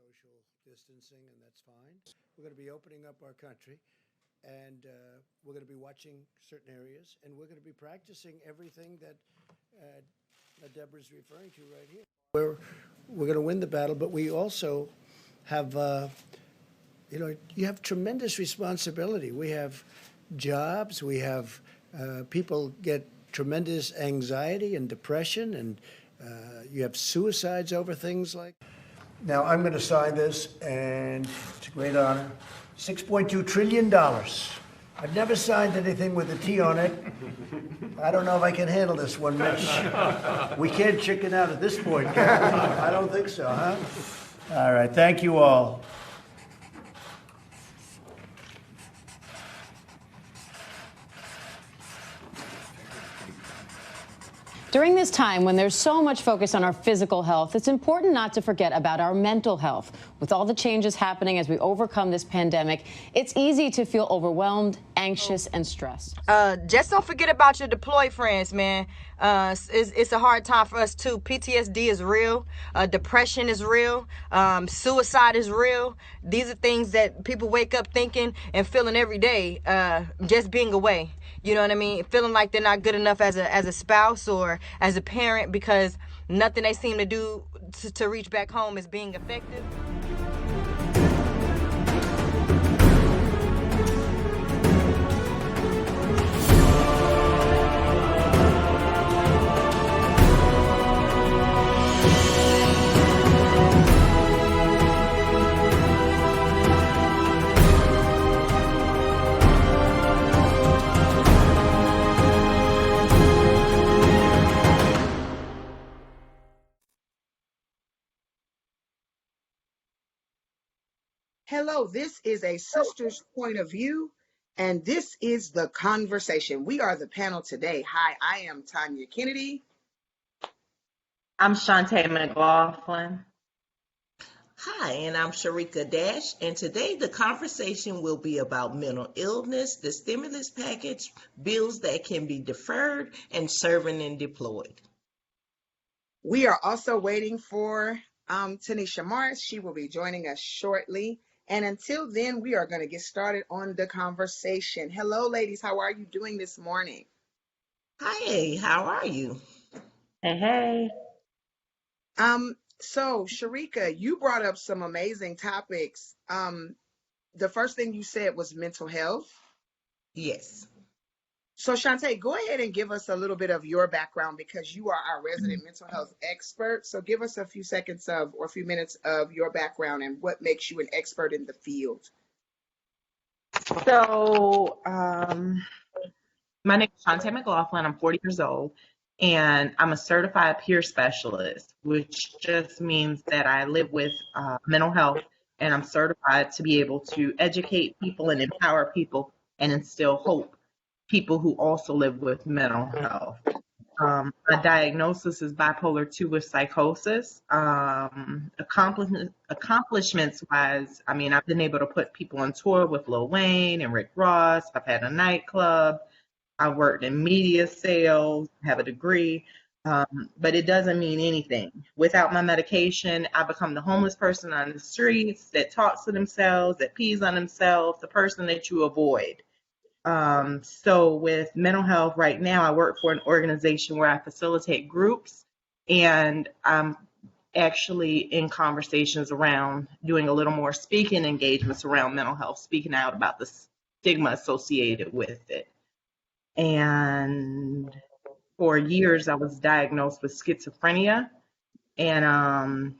social distancing, and that's fine. We're going to be opening up our country, and we're going to be watching certain areas, and we're going to be practicing everything that Deborah's referring to right here. We're going to win the battle, but we also have, you have tremendous responsibility. We have jobs, we have people get tremendous anxiety and depression, and you have suicides over things like. Now, I'm going to sign this, and it's a great honor. $6.2 trillion. I've never signed anything with a T on it. I don't know if I can handle this one, Mitch. We can't chicken out at this point, can we? I don't think so, huh? All right, thank you all. During this time, when there's so much focus on our physical health, it's important not to forget about our mental health. With all the changes happening as we overcome this pandemic, it's easy to feel overwhelmed, anxious, and stressed. Just don't forget about your deployed friends, man. It's a hard time for us, too. PTSD is real. Depression is real. Suicide is real. These are things that people wake up thinking and feeling every day, just being away. You know what I mean? Feeling like they're not good enough as a spouse or as a parent because nothing they seem to do to reach back home is being effective. Hello, this is a sister's point of view, and this is the conversation. We are the panel today. Hi, I am Tanya Kennedy. I'm Shantae McLaughlin. Hi, and I'm Sharika Dash, and today the conversation will be about mental illness, the stimulus package, bills that can be deferred, and serving and deployed. We are also waiting for Tanisha Morris. She will be joining us shortly. And until then, we are going to get started on the conversation. Hello, ladies. How are you doing this morning? Hi, how are you? Hey. So, Sharika, you brought up some amazing topics. The first thing you said was mental health. Yes. So, Shantae, go ahead and give us a little bit of your background because you are our resident mental health expert. So give us a few seconds or a few minutes of your background and what makes you an expert in the field. So, my name is Shantae McLaughlin. I'm 40 years old, and I'm a certified peer specialist, which just means that I live with mental health, and I'm certified to be able to educate people and empower people and instill hope. People who also live with mental health. My diagnosis is bipolar 2 with psychosis. Accomplishments wise, I mean, I've been able to put people on tour with Lil Wayne and Rick Ross. I've had a nightclub. I worked in media sales, have a degree, but it doesn't mean anything. Without my medication, I become the homeless person on the streets that talks to themselves, that pees on themselves, the person that you avoid. So with mental health right now, I work for an organization where I facilitate groups, and I'm actually in conversations around doing a little more speaking engagements around mental health, speaking out about the stigma associated with it. And for years, I was diagnosed with schizophrenia, and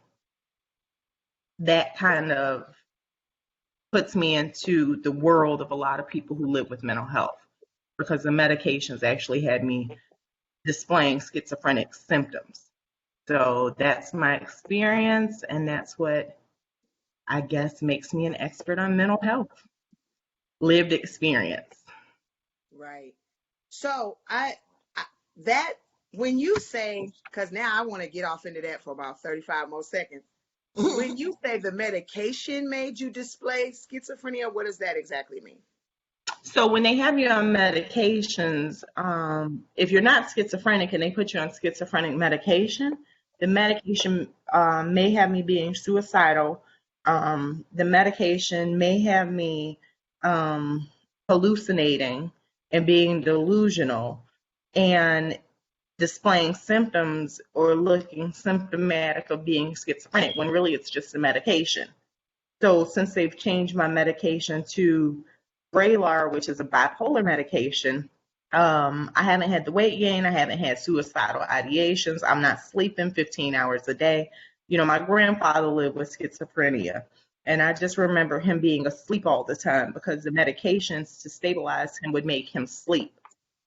that kind of puts me into the world of a lot of people who live with mental health because the medications actually had me displaying schizophrenic symptoms. So that's my experience, and that's what I guess makes me an expert on mental health. Lived experience. Right. So when you say, because now I want to get off into that for about 35 more seconds. When you say the medication made you display schizophrenia, what does that exactly mean? So when they have you on medications, if you're not schizophrenic and they put you on schizophrenic medication, the medication may have me being suicidal, The medication may have me hallucinating and being delusional and displaying symptoms or looking symptomatic of being schizophrenic when really it's just the medication. So since they've changed my medication to Vraylar, which is a bipolar medication, I haven't had the weight gain. I haven't had suicidal ideations. I'm not sleeping 15 hours a day. My grandfather lived with schizophrenia, and I just remember him being asleep all the time because the medications to stabilize him would make him sleep.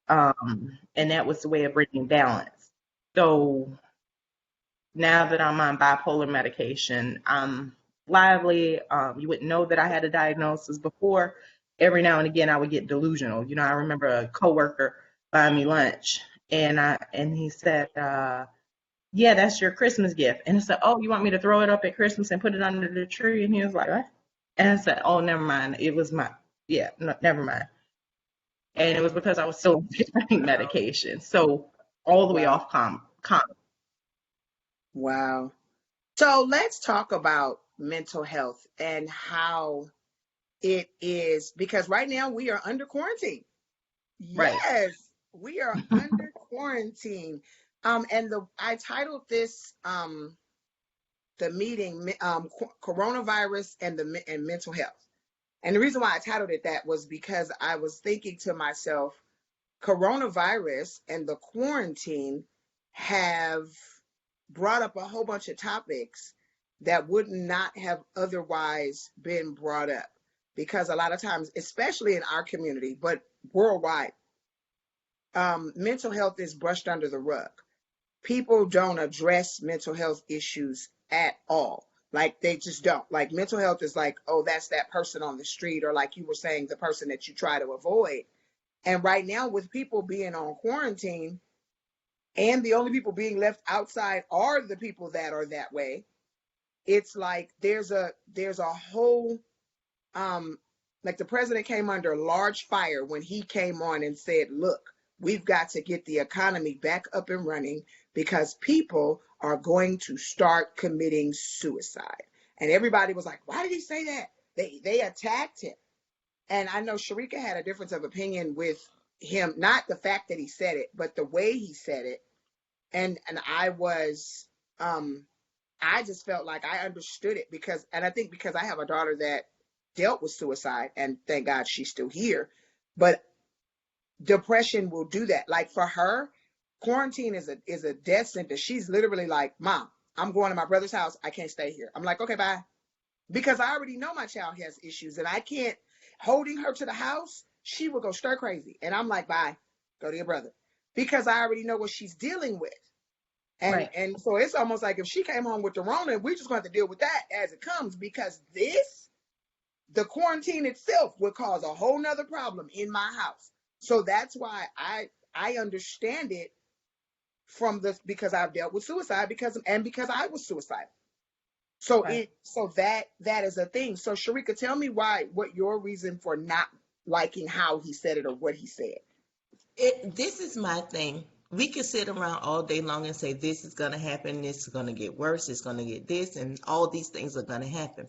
And that was the way of bringing balance. So now that I'm on bipolar medication, I'm lively. You wouldn't know that I had a diagnosis before. Every now and again, I would get delusional. I remember a coworker buying me lunch, and he said, "Yeah, that's your Christmas gift." And I said, "Oh, you want me to throw it up at Christmas and put it under the tree?" And he was like, "What?" And I said, "Oh, never mind. It was my no, never mind." And it was because I was still taking medication, so all the way Wow. off calm. Wow. So let's talk about mental health and how it is, because right now we are under quarantine. Right. Yes, we are under quarantine. And I titled this the meeting coronavirus and and mental health. And the reason why I titled it that was because I was thinking to myself, coronavirus and the quarantine have brought up a whole bunch of topics that would not have otherwise been brought up. Because a lot of times, especially in our community, but worldwide, mental health is brushed under the rug. People don't address mental health issues at all. Like they just don't. Like mental health is like, oh, that's that person on the street, or like you were saying, the person that you try to avoid. And right now, with people being on quarantine, and the only people being left outside are the people that are that way, it's like there's a whole like the president came under large fire when he came on and said, look, we've got to get the economy back up and running because people are going to start committing suicide. And everybody was like, why did he say that? They attacked him. And I know Sharika had a difference of opinion with him, not the fact that he said it, but the way he said it. And I was I just felt like I understood it because I think because I have a daughter that dealt with suicide, and thank God she's still here. But depression will do that. Like for her, quarantine is a death sentence. She's literally like, Mom, I'm going to my brother's house. I can't stay here. I'm like, okay, bye. Because I already know my child has issues, and I can't, holding her to the house, she will go stir crazy. And I'm like, bye, go to your brother. Because I already know what she's dealing with. And Right. and so it's almost like if she came home with the Rona, we're just going to have to deal with that as it comes, because the quarantine itself would cause a whole nother problem in my house. So that's why I understand it from this, because I've dealt with suicide because I was suicidal. So Right. that is a thing. So Sharika, tell me what your reason for not liking how he said it or what he said. This is my thing. We can sit around all day long and say this is going to happen, this is going to get worse, it's going to get this, and all these things are going to happen.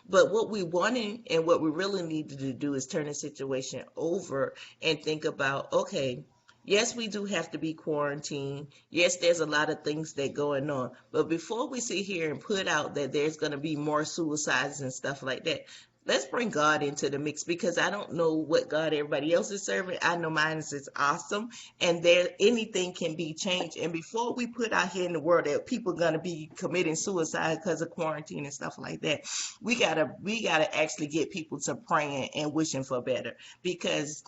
But what we wanted and what we really needed to do is turn the situation over and think about, okay, yes, we do have to be quarantined. Yes, there's a lot of things that going on. But before we sit here and put out that there's going to be more suicides and stuff like that, let's bring God into the mix, because I don't know what God everybody else is serving. I know mine is awesome, and there anything can be changed. And before we put out here in the world that people are gonna be committing suicide because of quarantine and stuff like that, we gotta actually get people to praying and wishing for better, because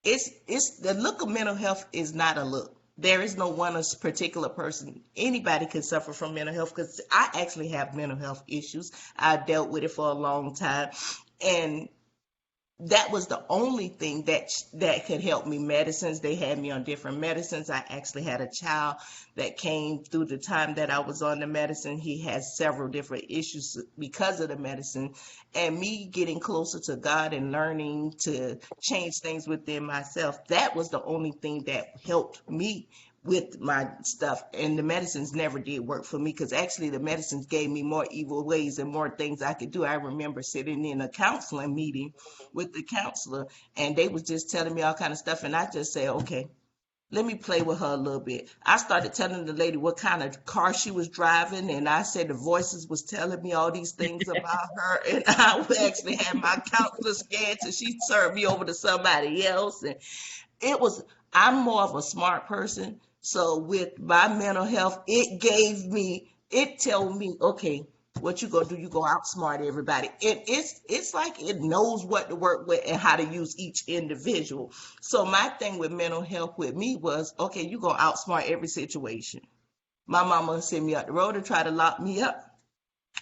it's the look of mental health is not a look. There is no one particular person. Anybody can suffer from mental health, because I actually have mental health issues. I dealt with it for a long time, and that was the only thing that could help me. Medicines, they had me on different medicines. I actually had a child that came through the time that I was on the medicine. He has several different issues because of the medicine, and me getting closer to God and learning to change things within myself, that was the only thing that helped me with my stuff, and the medicines never did work for me, because actually the medicines gave me more evil ways and more things I could do. I remember sitting in a counseling meeting with the counselor, and they was just telling me all kind of stuff, and I just said, okay, let me play with her a little bit. I started telling the lady what kind of car she was driving, and I said the voices was telling me all these things about her, and I actually had my counselor scared till she turned me over to somebody else. And it was, I'm more of a smart person, so with my mental health, it told me, okay, what you gonna do? You go outsmart everybody. It's like it knows what to work with and how to use each individual. So my thing with mental health with me was, okay, you gonna outsmart every situation. My mama sent me up the road to try to lock me up.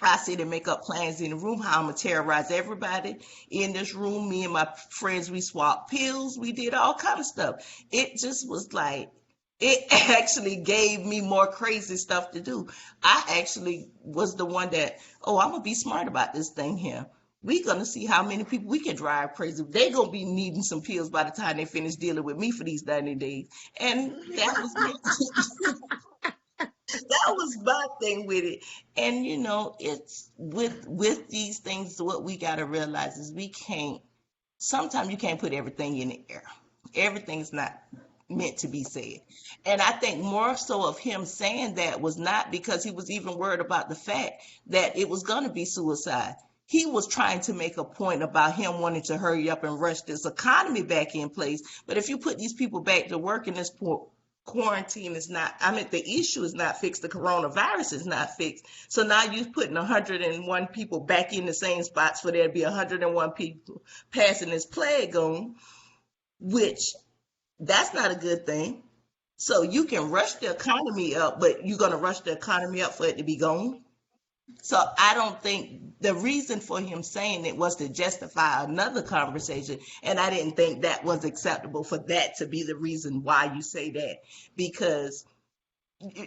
I sit and make up plans in the room how I'm gonna terrorize everybody in this room. Me and my friends, we swapped pills, we did all kind of stuff. It just was like, it actually gave me more crazy stuff to do. I actually was the one that, oh, I'm gonna be smart about this thing here. We gonna see how many people we can drive crazy. They gonna be needing some pills by the time they finish dealing with me for these 90 days. And that was me. That was my thing with it. And it's with these things, what we got to realize is we can't, sometimes you can't put everything in the air. Everything's not meant to be said. And I think more so of him saying that was not because he was even worried about the fact that it was going to be suicide. He was trying to make a point about him wanting to hurry up and rush this economy back in place. But if you put these people back to work in this quarantine is not, I mean, the issue is not fixed. The coronavirus is not fixed. So now you're putting 101 people back in the same spots for there to be 101 people passing this plague on, which that's not a good thing. So you can rush the economy up, but you're going to rush the economy up for it to be gone. So I don't think the reason for him saying it was to justify another conversation. And I didn't think that was acceptable for that to be the reason why you say that, because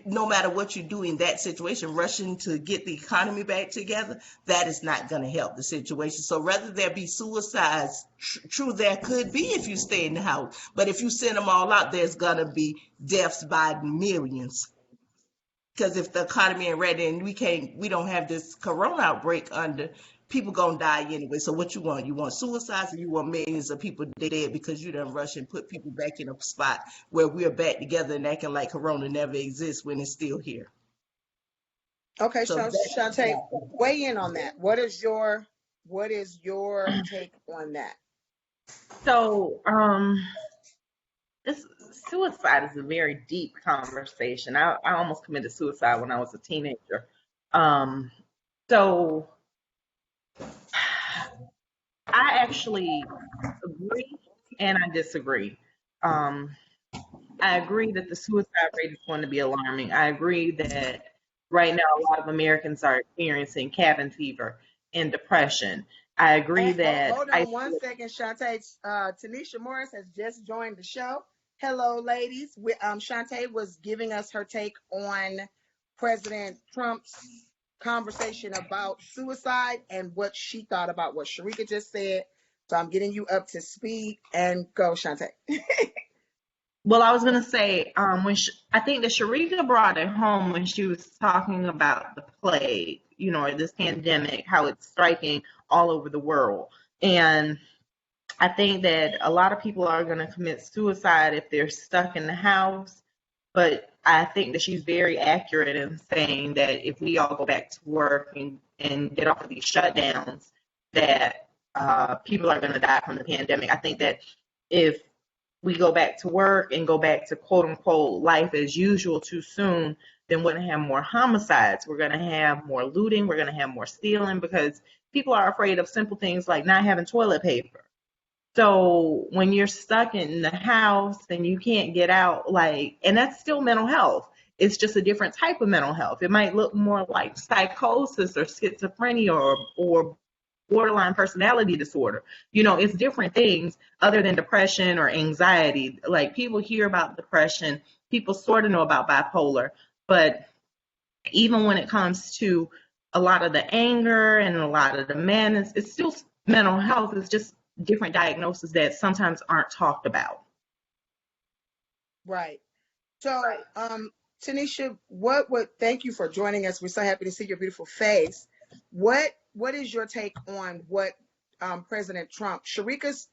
no matter what you do in that situation, rushing to get the economy back together, that is not going to help the situation. So rather there be suicides, true, there could be if you stay in the house. But if you send them all out, there's going to be deaths by millions. Because if the economy ain't ready and we don't have this corona outbreak under, people gonna die anyway. So what you want? You want suicides, or you want millions of people dead because you done rush and put people back in a spot where we're back together and acting like corona never exists when it's still here. Okay, So Shantae, weigh in on that. What is your take on that? So, suicide is a very deep conversation. I almost committed suicide when I was a teenager. So I actually agree and I disagree. I agree that the suicide rate is going to be alarming. I agree that right now a lot of Americans are experiencing cabin fever and depression. I agree that. Hold on one second, Shantae. Tanisha Morris has just joined the show. Hello, ladies. Shantae was giving us her take on President Trump's conversation about suicide and what she thought about what Sharika just said. So I'm getting you up to speed, and go, Shantae. Well, I was going to say, I think that Sharika brought it home when she was talking about the plague, or this pandemic, how it's striking all over the world. And I think that a lot of people are going to commit suicide if they're stuck in the house. But I think that she's very accurate in saying that if we all go back to work and get off of these shutdowns, that people are going to die from the pandemic. I think that if we go back to work and go back to quote unquote life as usual too soon, then we're going to have more homicides. We're going to have more looting. We're going to have more stealing because people are afraid of simple things like not having toilet paper. So when you're stuck in the house and you can't get out, and that's still mental health. It's just a different type of mental health. It might look more like psychosis or schizophrenia or borderline personality disorder. It's different things other than depression or anxiety. Like, people hear about depression, people sort of know about bipolar, but even when it comes to a lot of the anger and a lot of the madness, it's still mental health. It's just different diagnoses that sometimes aren't talked about. Right. So, Tanisha, what would thank you for joining us. We're so happy to see your beautiful face. What is your take on what President Trump, Sharika's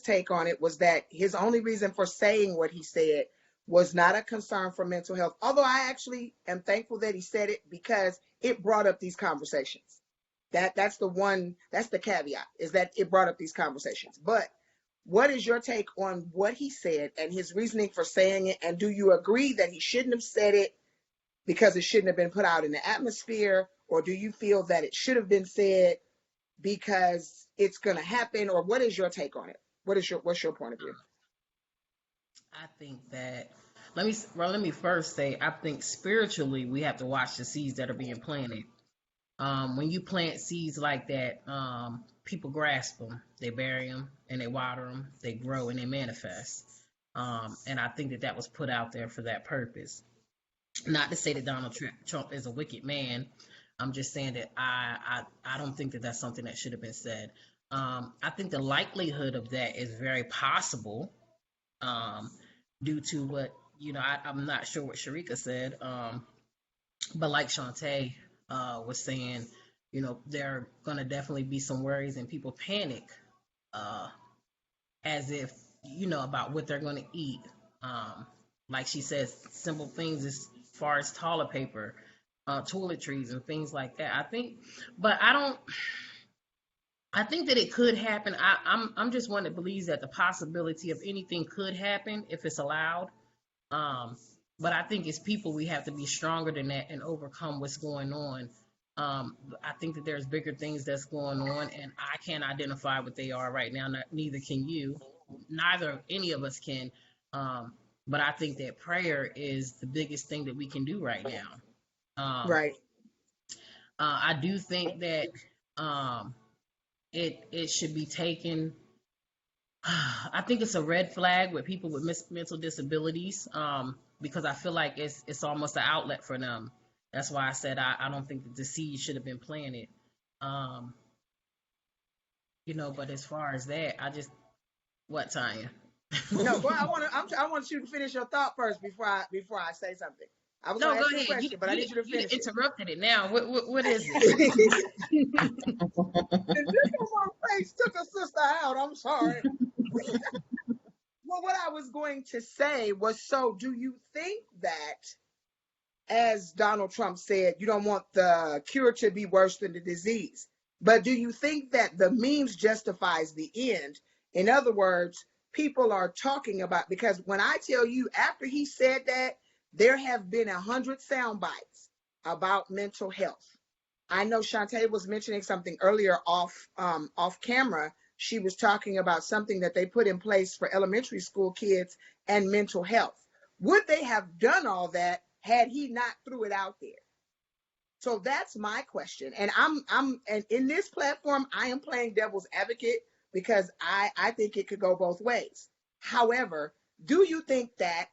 take on it was that his only reason for saying what he said was not a concern for mental health. Although I actually am thankful that he said it because it brought up these conversations. That's the caveat is that it brought up these conversations. But what is your take on what he said and his reasoning for saying it? And do you agree that he shouldn't have said it because it shouldn't have been put out in the atmosphere? Or do you feel that it should have been said because it's going to happen? Or what is your take on it? What's your point of view? I think that let me first say I think spiritually we have to watch the seeds that are being planted. When you plant seeds like that, people grasp them, they bury them, and they water them, they grow, and they manifest. And I think that was put out there for that purpose. Not to say that Donald Trump is a wicked man. I'm just saying that I don't think that that's something that should have been said. I think the likelihood of that is very possible, due to what, I'm not sure what Sharika said, but like Shantae was saying, there are going to definitely be some worries and people panic as if, about what they're going to eat. Like she says, simple things as far as toilet paper, toiletries and things like that. I think that it could happen. I'm just one that believes that the possibility of anything could happen if it's allowed. But I think as people, we have to be stronger than that and overcome what's going on. I think that there's bigger things that's going on, and I can't identify what they are right now. Neither can you. Neither any of us can. But I think that prayer is the biggest thing that we can do right now. Right. I do think that it should be taken. I think it's a red flag with people with mental disabilities, because I feel like it's almost an outlet for them. That's why I said I don't think that the seed should have been planted. But as far as that, what, Tanya? No, well, I want you to finish your thought first before I say something. I was going to ask you a question, but I need you to finish. You interrupted it now. What is it? The look on my face took a sister out. I'm sorry. Well, what I was going to say was, so do you think that, as Donald Trump said, you don't want the cure to be worse than the disease, but do you think that the means justifies the end? In other words, people are talking about, because when I tell you, after he said that, there have been 100 sound bites about mental health. I know Shantae was mentioning something earlier off camera. She was talking about something that they put in place for elementary school kids and mental health. Would they have done all that had he not threw it out there? So that's my question. And and in this platform, I am playing devil's advocate because I think it could go both ways. However, do you think that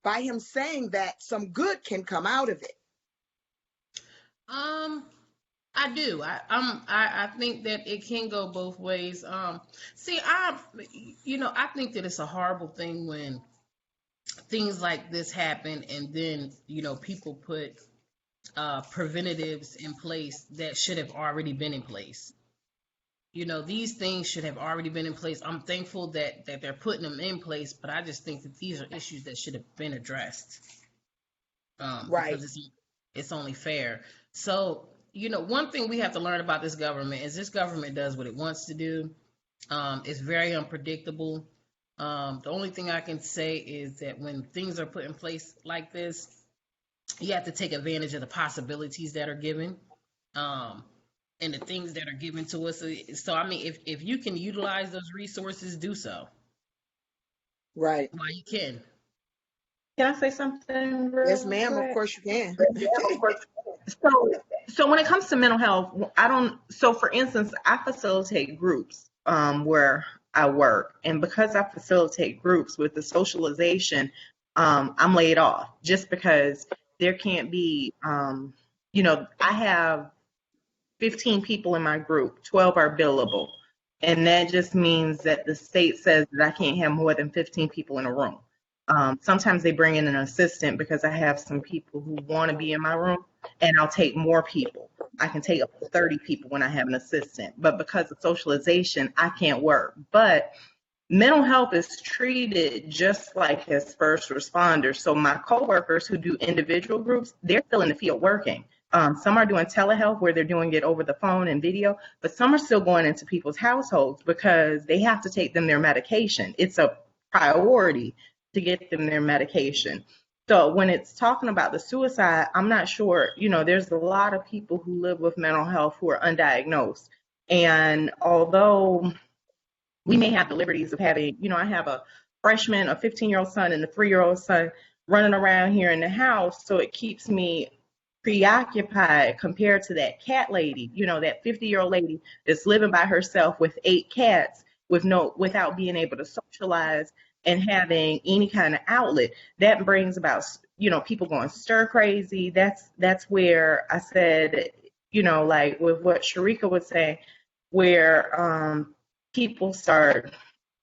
by him saying that, some good can come out of it? I do. I think that it can go both ways. I think that it's a horrible thing when things like this happen, and then people put preventatives in place that should have already been in place. These things should have already been in place. I'm thankful that they're putting them in place, but I just think that these are issues that should have been addressed. Right. Because it's only fair. So, one thing we have to learn about this government is this government does what it wants to do. It's very unpredictable. The only thing I can say is that when things are put in place like this, you have to take advantage of the possibilities that are given. And the things that are given to us. So, I mean, if you can utilize those resources, do so. Right. Well, you can. Can I say something? Yes, ma'am. Of course you can. So when it comes to mental health, so for instance, I facilitate groups where I work. And because I facilitate groups with the socialization, I'm laid off just because there can't be, I have 15 people in my group, 12 are billable. And that just means that the state says that I can't have more than 15 people in a room. Sometimes they bring in an assistant because I have some people who want to be in my room, and I'll take more people. I can take up to 30 people when I have an assistant, but because of socialization, I can't work. But mental health is treated just like as first responders. So my coworkers who do individual groups, they're still in the field working. Some are doing telehealth where they're doing it over the phone and video, but some are still going into people's households because they have to take them their medication. It's a priority to get them their medication. So when it's talking about the suicide, I'm not sure, there's a lot of people who live with mental health who are undiagnosed. And although we may have the liberties of having, I have a freshman, a 15-year-old son, and a 3-year-old son running around here in the house. So it keeps me preoccupied compared to that cat lady, that 50-year-old lady that's living by herself with 8 cats without being able to socialize and having any kind of outlet. That brings about, people going stir crazy. That's where I said, like with what Sharika was saying, where people start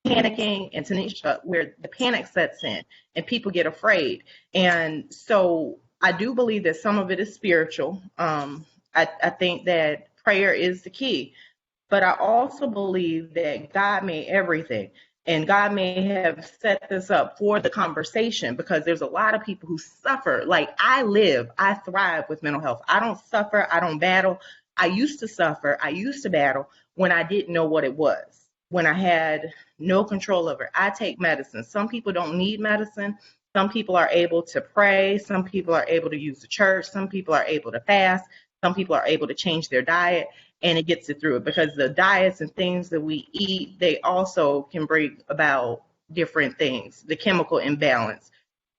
panicking, and Tanisha, where the panic sets in and people get afraid. And so I do believe that some of it is spiritual. I think that prayer is the key, but I also believe that God made everything. And God may have set this up for the conversation because there's a lot of people who suffer. Like I thrive with mental health. I don't suffer. I don't battle. I used to suffer. I used to battle when I didn't know what it was, when I had no control over it. I take medicine. Some people don't need medicine. Some people are able to pray. Some people are able to use the church. Some people are able to fast. Some people are able to change their diet, and it gets it through it, because the diets and things that we eat, they also can bring about different things, the chemical imbalance.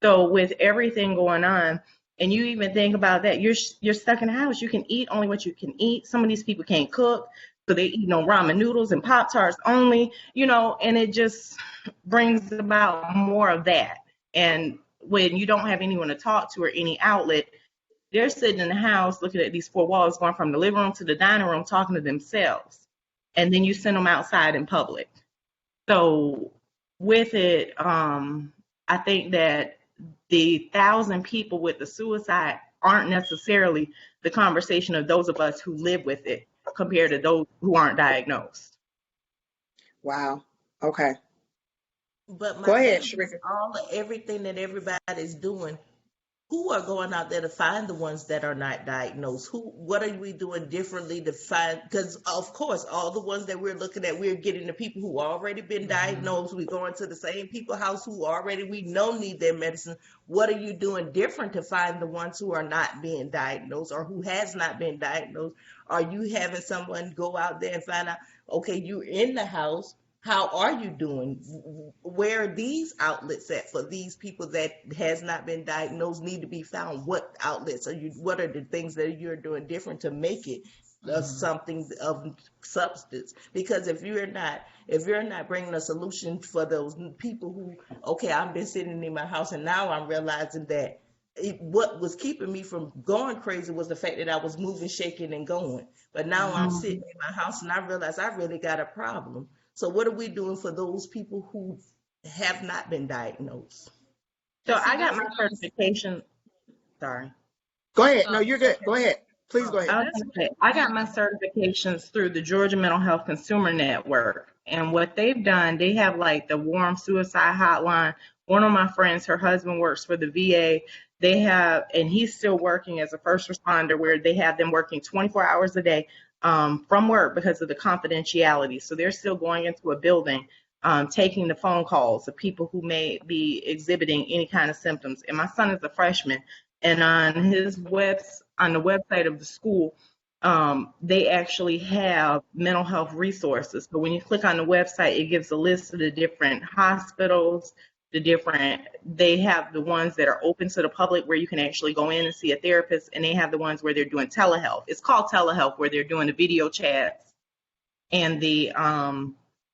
So with everything going on, and you even think about that, you're stuck in the house. You can eat only what you can eat. Some of these people can't cook, so they eat ramen noodles and Pop-Tarts only, and it just brings about more of that. And when you don't have anyone to talk to or any outlet, they're sitting in the house looking at these 4 walls, going from the living room to the dining room, talking to themselves. And then you send them outside in public. So with it, I think that the 1,000 people with the suicide aren't necessarily the conversation of those of us who live with it compared to those who aren't diagnosed. Wow. Okay. But Go my ahead, thing is Sharika. everything that everybody's doing, who are going out there to find the ones that are not diagnosed? What are we doing differently to find? Because of course, all the ones that we're looking at, we're getting the people who already been diagnosed. We're going to the same people house who already we know need their medicine. What are you doing different to find the ones who are not being diagnosed or who has not been diagnosed? Are you having someone go out there and find out, okay, you're in the house, how are you doing? Where are these outlets at for these people that has not been diagnosed, need to be found? What outlets are you? What are the things that you're doing different to make it something of substance? Because if you're not bringing a solution for those people who, okay, I've been sitting in my house and now I'm realizing that what was keeping me from going crazy was the fact that I was moving, shaking, and going. But now I'm sitting in my house and I realize I really got a problem. So what are we doing for those people who have not been diagnosed? So I got my certification. Sorry. Go ahead. No, you're good. Go ahead. Please go ahead. I got my certifications through the Georgia Mental Health Consumer Network. And what they've done, they have like the Warm Suicide Hotline. One of my friends, her husband works for the VA. They have, and he's still working as a first responder, where they have them working 24 hours a day from work because of the confidentiality. So they're still going into a building, taking the phone calls of people who may be exhibiting any kind of symptoms. And my son is a freshman, and on the website of the school, they actually have mental health resources. So when you click on the website, it gives a list of the different hospitals, they have the ones that are open to the public where you can actually go in and see a therapist, and they have the ones where they're doing telehealth. It's called telehealth, where they're doing the video chats and the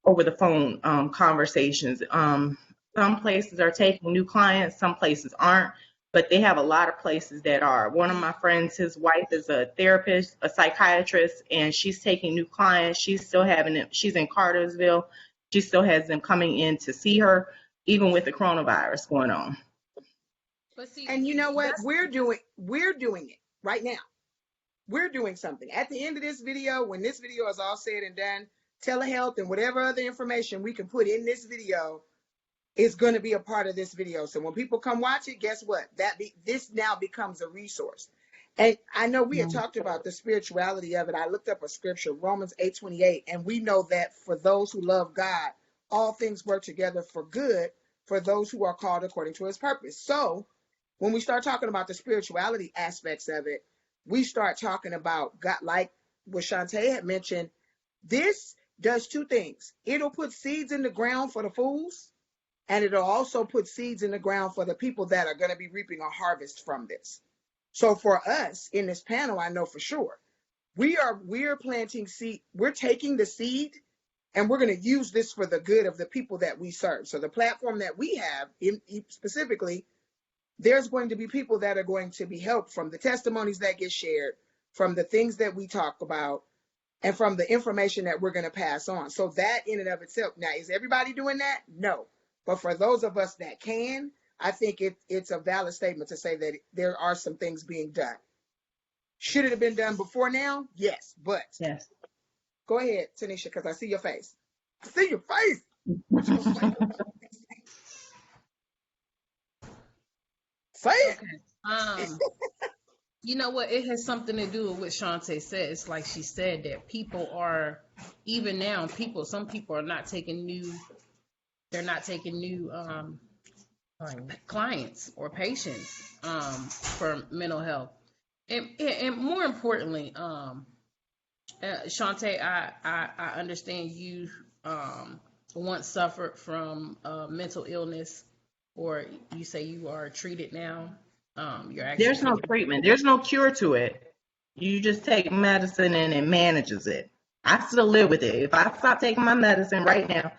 over the phone conversations. Some places are taking new clients, some places aren't, but they have a lot of places that are. One of my friends, his wife is a therapist, a psychiatrist, and she's taking new clients. She's still having it. She's in Cartersville. She still has them coming in to see her. even with the coronavirus going on. But see, And you know what? that's We're doing it right now. We're doing something. At the end of this video, when this video is all said and done, telehealth and whatever other information we can put in this video is going to be a part of this video. So when people come watch it, guess what? This now becomes a resource. And I know we had talked about the spirituality of it. I looked up a scripture, Romans 8:28, and we know that for those who love God, all things work together for good for those who are called according to his purpose. So when we start talking about the spirituality aspects of it, we start talking about God, like what Shantae had mentioned. This does two things. It'll put seeds in the ground for the fools, and it'll also put seeds in the ground for the people that are going to be reaping a harvest from this. So for us in this panel, I know for sure, we're planting seed. We're taking the seed and we're going to use this for the good of the people that we serve. So the platform that we have specifically, there's going to be people that are going to be helped from the testimonies that get shared, from the things that we talk about, and from the information that we're going to pass on. So that in and of itself, now, is everybody doing that? No. But for those of us that can, I think it's a valid statement to say that there are some things being done. Should it have been done before now? Yes. But Yes. go ahead, Tanisha, because I see your face. I see your face. What you gonna say? Say it. okay. You know what? It has something to do with what Shantae said. It's like she said that people are, even now, some people are not taking new, they're not taking new clients or patients for mental health. And more importantly, Shantae, I understand you once suffered from mental illness, or you say you are treated now. There's no treatment. There's no cure to it. You just take medicine and it manages it. I still live with it. If I stop taking my medicine right now,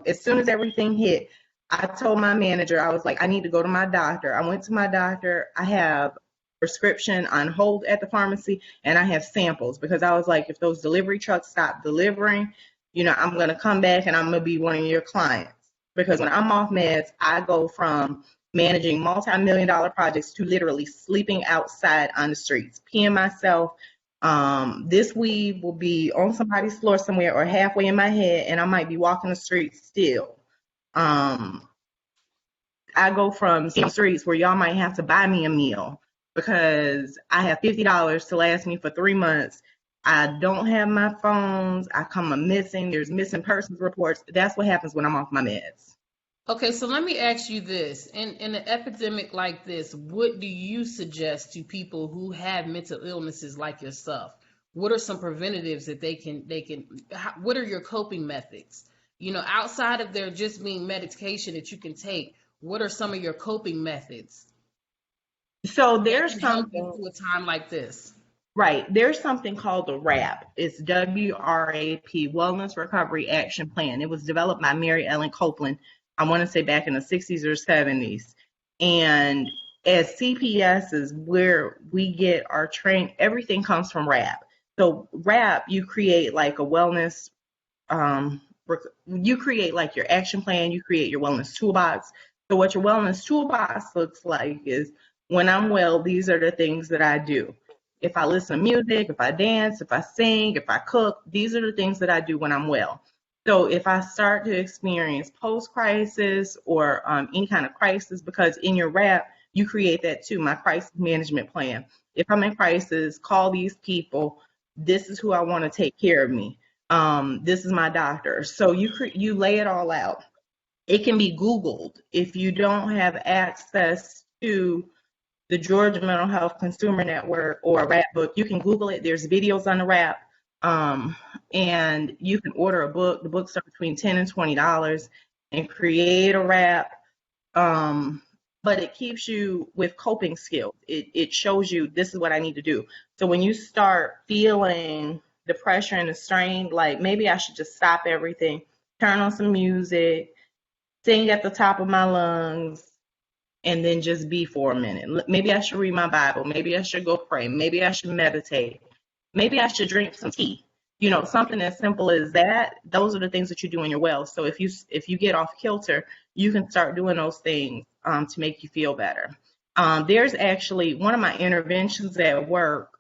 as soon as everything hit, I told my manager, I was like, I need to go to my doctor. I went to my doctor. I have prescription on hold at the pharmacy, and I have samples because I was like, if those delivery trucks stop delivering, I'm going to come back and I'm going to be one of your clients. Because when I'm off meds, I go from managing multi-million-dollar projects to literally sleeping outside on the streets, peeing myself. This weed will be on somebody's floor somewhere or halfway in my head, and I might be walking the streets still. I go from some streets where y'all might have to buy me a meal because I have $50 to last me for 3 months. I don't have my phones. I come missing. There's missing persons reports. That's what happens when I'm off my meds. Okay, so let me ask you this. In an epidemic like this, what do you suggest to people who have mental illnesses like yourself? What are some preventatives that what are your coping methods? Outside of there just being medication that you can take, what are some of your coping methods? So there's something through a time like this. Right. There's something called the WRAP. It's WRAP, Wellness Recovery Action Plan. It was developed by Mary Ellen Copeland, I want to say back in the 60s or 70s. And as CPS is where we get our training, everything comes from WRAP. So WRAP, you create like a wellness, you create like your action plan, you create your wellness toolbox. So what your wellness toolbox looks like is when I'm well, these are the things that I do. If I listen to music, if I dance, if I sing, if I cook, these are the things that I do when I'm well. So if I start to experience post-crisis or any kind of crisis, because in your WRAP, you create that too, my crisis management plan. If I'm in crisis, call these people. This is who I want to take care of me. This is my doctor. So you lay it all out. It can be Googled. If you don't have access to the Georgia Mental Health Consumer Network or a WRAP book, you can Google it. There's videos on the WRAP, and you can order a book. The books are between $10 and $20 and create a WRAP. But it keeps you with coping skills. It shows you this is what I need to do. So when you start feeling the pressure and the strain, like maybe I should just stop everything, turn on some music, sing at the top of my lungs, and then just be for a minute. Maybe I should read my Bible. Maybe I should go pray. Maybe I should meditate. Maybe I should drink some tea. Something as simple as that, those are the things that you do when you're well. So if you get off kilter, you can start doing those things to make you feel better. There's actually one of my interventions at work.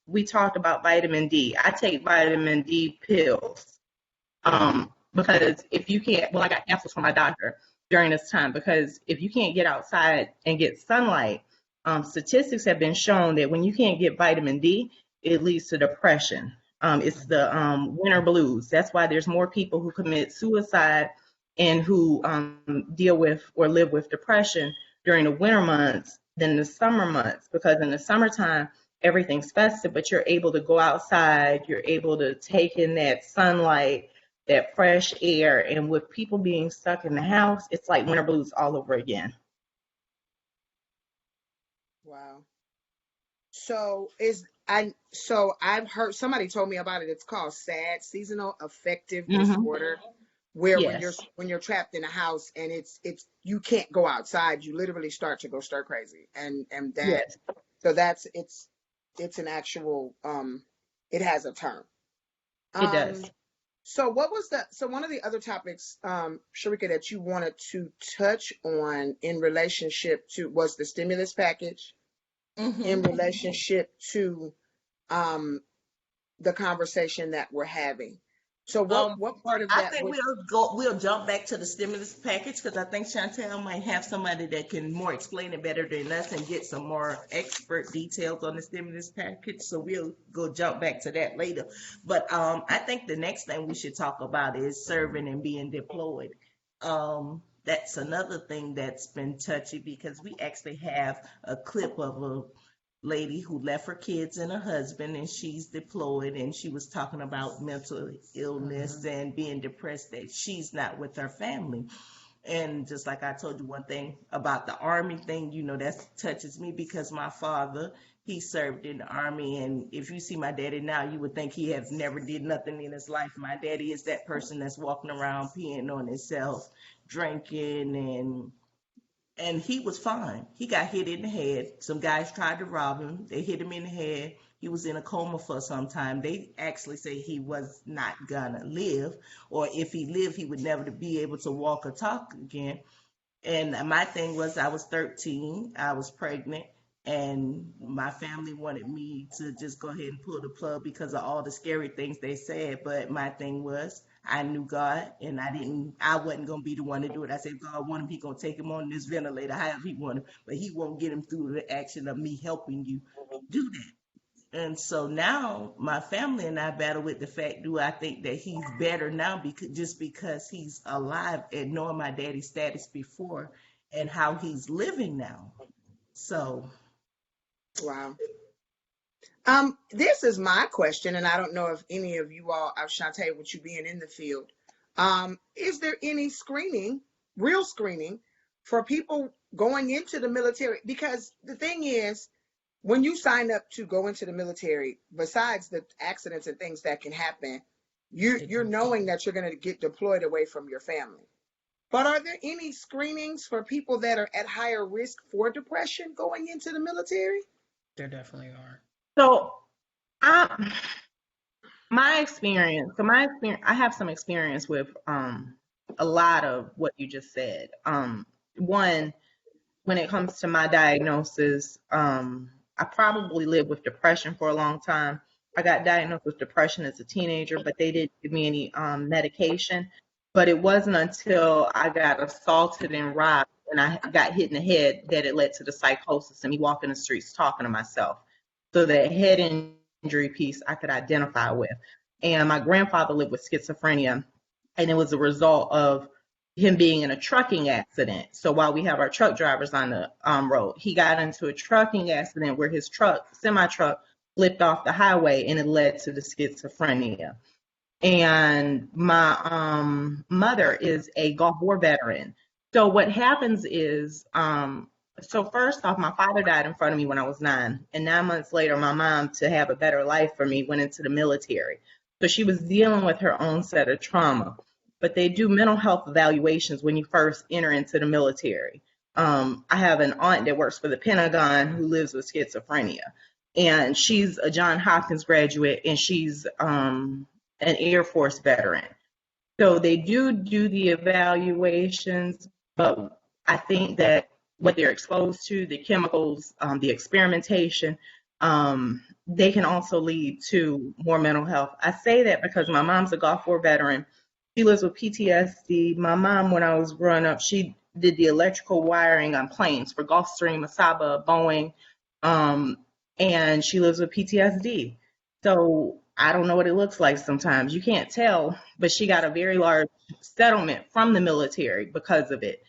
We talked about vitamin D. I take vitamin D pills because if you can't, well, I got capsules from my doctor during this time because if you can't get outside and get sunlight, statistics have been shown that when you can't get vitamin D, it leads to depression. It's the winter blues. That's why there's more people who commit suicide and who deal with or live with depression during the winter months than the summer months, because in the summertime, everything's festive, but you're able to go outside, you're able to take in that sunlight, that fresh air. And with people being stuck in the house, it's like winter blues all over again. Wow. So I've heard somebody told me about it. It's called SAD, seasonal affective disorder, where Yes. when you're trapped in a house and it's you can't go outside, you literally start to go stir crazy. And that Yes, so it's an actual it has a term. it does. So one of the other topics, Sharika, that you wanted to touch on in relationship to was the stimulus package in relationship to the conversation that we're having. So what part of I that think would we'll jump back to the stimulus package because I think Chantel might have somebody that can more explain it better than us and get some more expert details on the stimulus package. So we'll go jump back to that later. But I think the next thing we should talk about is serving and being deployed. That's another thing that's been touchy because we actually have a clip of a lady who left her kids and her husband and she's deployed, and she was talking about mental illness and being depressed that she's not with her family. And just like I told you one thing about the army thing, that touches me because my father, he served in the army, and if you see my daddy now, you would think he has never did nothing in his life. My daddy is that person that's walking around peeing on himself, drinking, and he was fine. He got hit in the head. Some guys tried to rob him. They hit him in the head. He was in a coma for some time. They actually say he was not gonna live, or if he lived, he would never be able to walk or talk again. And my thing was, I was 13, I was pregnant, and my family wanted me to just go ahead and pull the plug because of all the scary things they said. But my thing was, I knew God, and I wasn't gonna be the one to do it. I said, if God want him, he gonna take him on this ventilator, however he want him, but he won't get him through the action of me helping you do that. And so now my family and I battle with the fact, do I think that he's better now because he's alive, and knowing my daddy's status before and how he's living now. So wow. This is my question, and I don't know if any of you all, Shantae, with you being in the field, is there any real screening for people going into the military? Because the thing is, when you sign up to go into the military, besides the accidents and things that can happen, you're knowing that you're going to get deployed away from your family. But are there any screenings for people that are at higher risk for depression going into the military? There definitely are. So, my experience, I have some experience with a lot of what you just said. One, when it comes to my diagnosis, I probably lived with depression for a long time. I got diagnosed with depression as a teenager, but they didn't give me any medication. But it wasn't until I got assaulted and robbed and I got hit in the head that it led to the psychosis and me walking the streets talking to myself. So that head injury piece I could identify with. And my grandfather lived with schizophrenia, and it was a result of him being in a trucking accident. So while we have our truck drivers on the road, he got into a trucking accident where his semi-truck flipped off the highway, and it led to the schizophrenia. And my mother is a Gulf War veteran. So what happens is, so first off, my father died in front of me when I was 9. And 9 months later, my mom, to have a better life for me, went into the military. So she was dealing with her own set of trauma. But they do mental health evaluations when you first enter into the military. I have an aunt that works for the Pentagon who lives with schizophrenia. and she's a Johns Hopkins graduate, and she's an Air Force veteran. So they do the evaluations, but I think that what they're exposed to, the chemicals, the experimentation, they can also lead to more mental health. I say that because my mom's a Gulf War veteran. She lives with PTSD. My mom, when I was growing up, she did the electrical wiring on planes for Gulfstream, Asaba, Boeing, and she lives with PTSD. So I don't know what it looks like sometimes. You can't tell, but she got a very large settlement from the military because of it.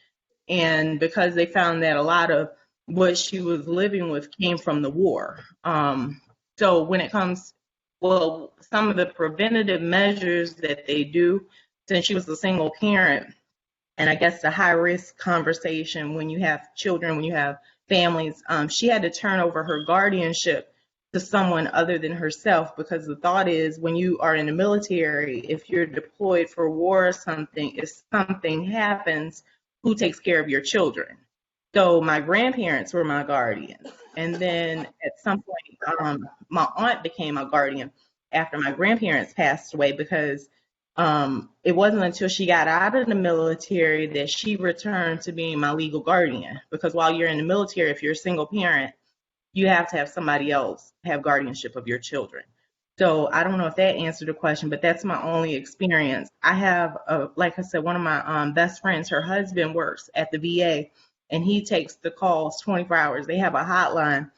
And because they found that a lot of what she was living with came from the war. So when it comes, well, some of the preventative measures that they do, since she was a single parent, and I guess the high risk conversation when you have children, when you have families, she had to turn over her guardianship to someone other than herself, because the thought is when you are in the military, if you're deployed for war or something, if something happens, who takes care of your children? So my grandparents were my guardians. And then at some point, my aunt became a guardian after my grandparents passed away, because it wasn't until she got out of the military that she returned to being my legal guardian. Because while you're in the military, if you're a single parent, you have to have somebody else have guardianship of your children. So I don't know if that answered the question, but that's my only experience. I have, like I said, one of my best friends, her husband works at the VA, and he takes the calls 24 hours. They have a hotline.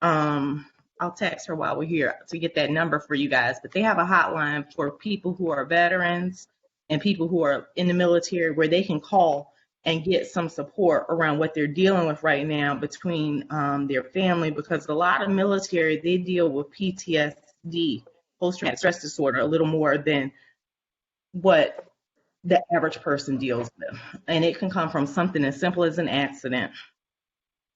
I'll text her while we're here to get that number for you guys, but they have a hotline for people who are veterans and people who are in the military where they can call and get some support around what they're dealing with right now between their family, because a lot of military, they deal with PTSD, post-traumatic stress disorder, a little more than what the average person deals with. And it can come from something as simple as an accident.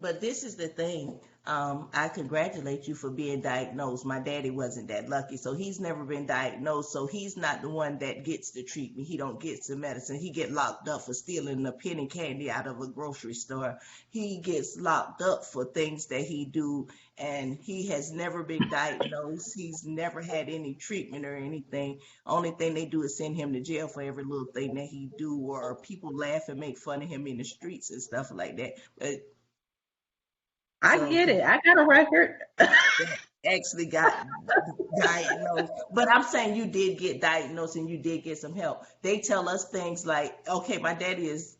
But this is the thing. I congratulate you for being diagnosed. My daddy wasn't that lucky, so he's never been diagnosed. So he's not the one that gets the treatment. He don't get the medicine. He get locked up for stealing a penny candy out of a grocery store. He gets locked up for things that he do, and he has never been diagnosed. He's never had any treatment or anything. Only thing they do is send him to jail for every little thing that he do, or people laugh and make fun of him in the streets and stuff like that. But I get it. I got a record. actually got diagnosed. But I'm saying you did get diagnosed and you did get some help. They tell us things like, okay, my daddy is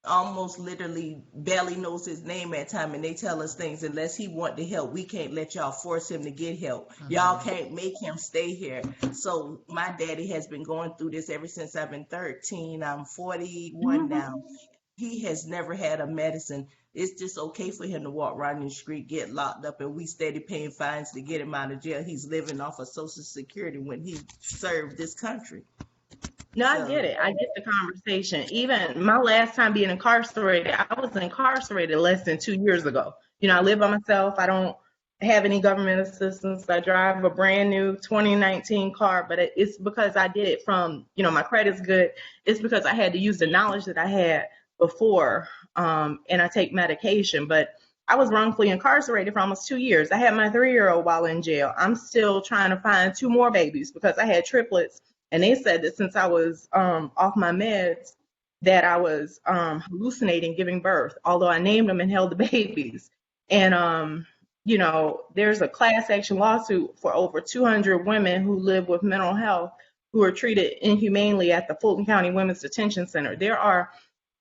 almost literally barely knows his name at time, and they tell us things, unless he want the help, we can't let y'all force him to get help. Y'all can't make him stay here. So my daddy has been going through this ever since I've been 13. I'm 41 now. He has never had a medicine. It's just okay for him to walk around in the street, get locked up, and we steady paying fines to get him out of jail. He's living off of Social Security when he served this country. No, I get it. I get the conversation. Even my last time being incarcerated, I was incarcerated less than 2 years ago. You know, I live by myself. I don't have any government assistance. I drive a brand new 2019 car, but it's because I did it from, you know, my credit's good. It's because I had to use the knowledge that I had before, and I take medication. But I was wrongfully incarcerated for almost 2 years. I had my 3-year-old while in jail. I'm still trying to find 2 more babies because I had triplets. And they said that since I was off my meds, that I was hallucinating giving birth, although I named them and held the babies. And, you know, there's a class action lawsuit for over 200 women who live with mental health who are treated inhumanely at the Fulton County Women's Detention Center. There are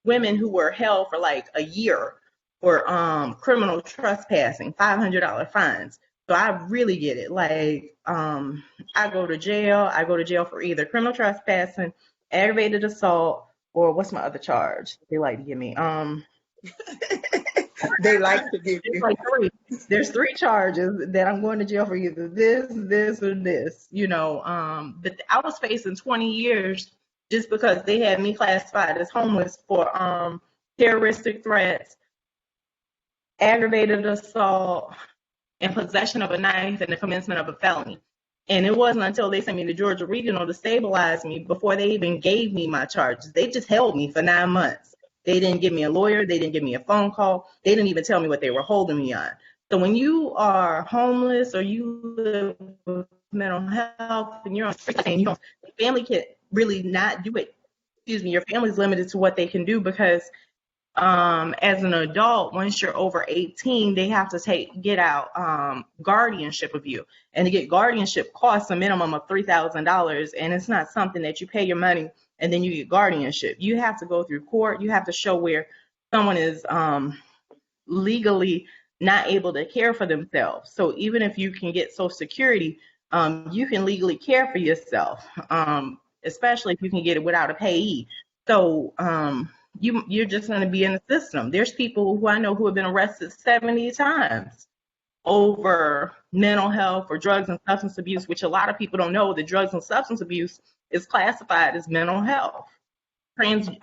women who were held for like a year for criminal trespassing, $500 fines. So I really get it. Like, I go to jail. I go to jail for either criminal trespassing, aggravated assault, or what's my other charge they like to give me? They like to give you. Like 3. There's 3 charges that I'm going to jail for, either this, or this. You know, but I was facing 20 years just because they had me classified as homeless for terroristic threats, aggravated assault, and possession of a knife, and the commencement of a felony. And it wasn't until they sent me to Georgia Regional to stabilize me before they even gave me my charges. They just held me for 9 months. They didn't give me a lawyer. They didn't give me a phone call. They didn't even tell me what they were holding me on. So when you are homeless or you live with mental health and you're on and you don't, your family can really not do it. Excuse me, your family's limited to what they can do because as an adult, once you're over 18, they have to get out guardianship of you. And to get guardianship costs a minimum of $3,000. And it's not something that you pay your money and then you get guardianship. You have to go through court. You have to show where someone is legally not able to care for themselves. So even if you can get Social Security, you can legally care for yourself, especially if you can get it without a payee. So you're just going to be in the system. There's people who I know who have been arrested 70 times over mental health or drugs and substance abuse, which a lot of people don't know that drugs and substance abuse is classified as mental health. Depending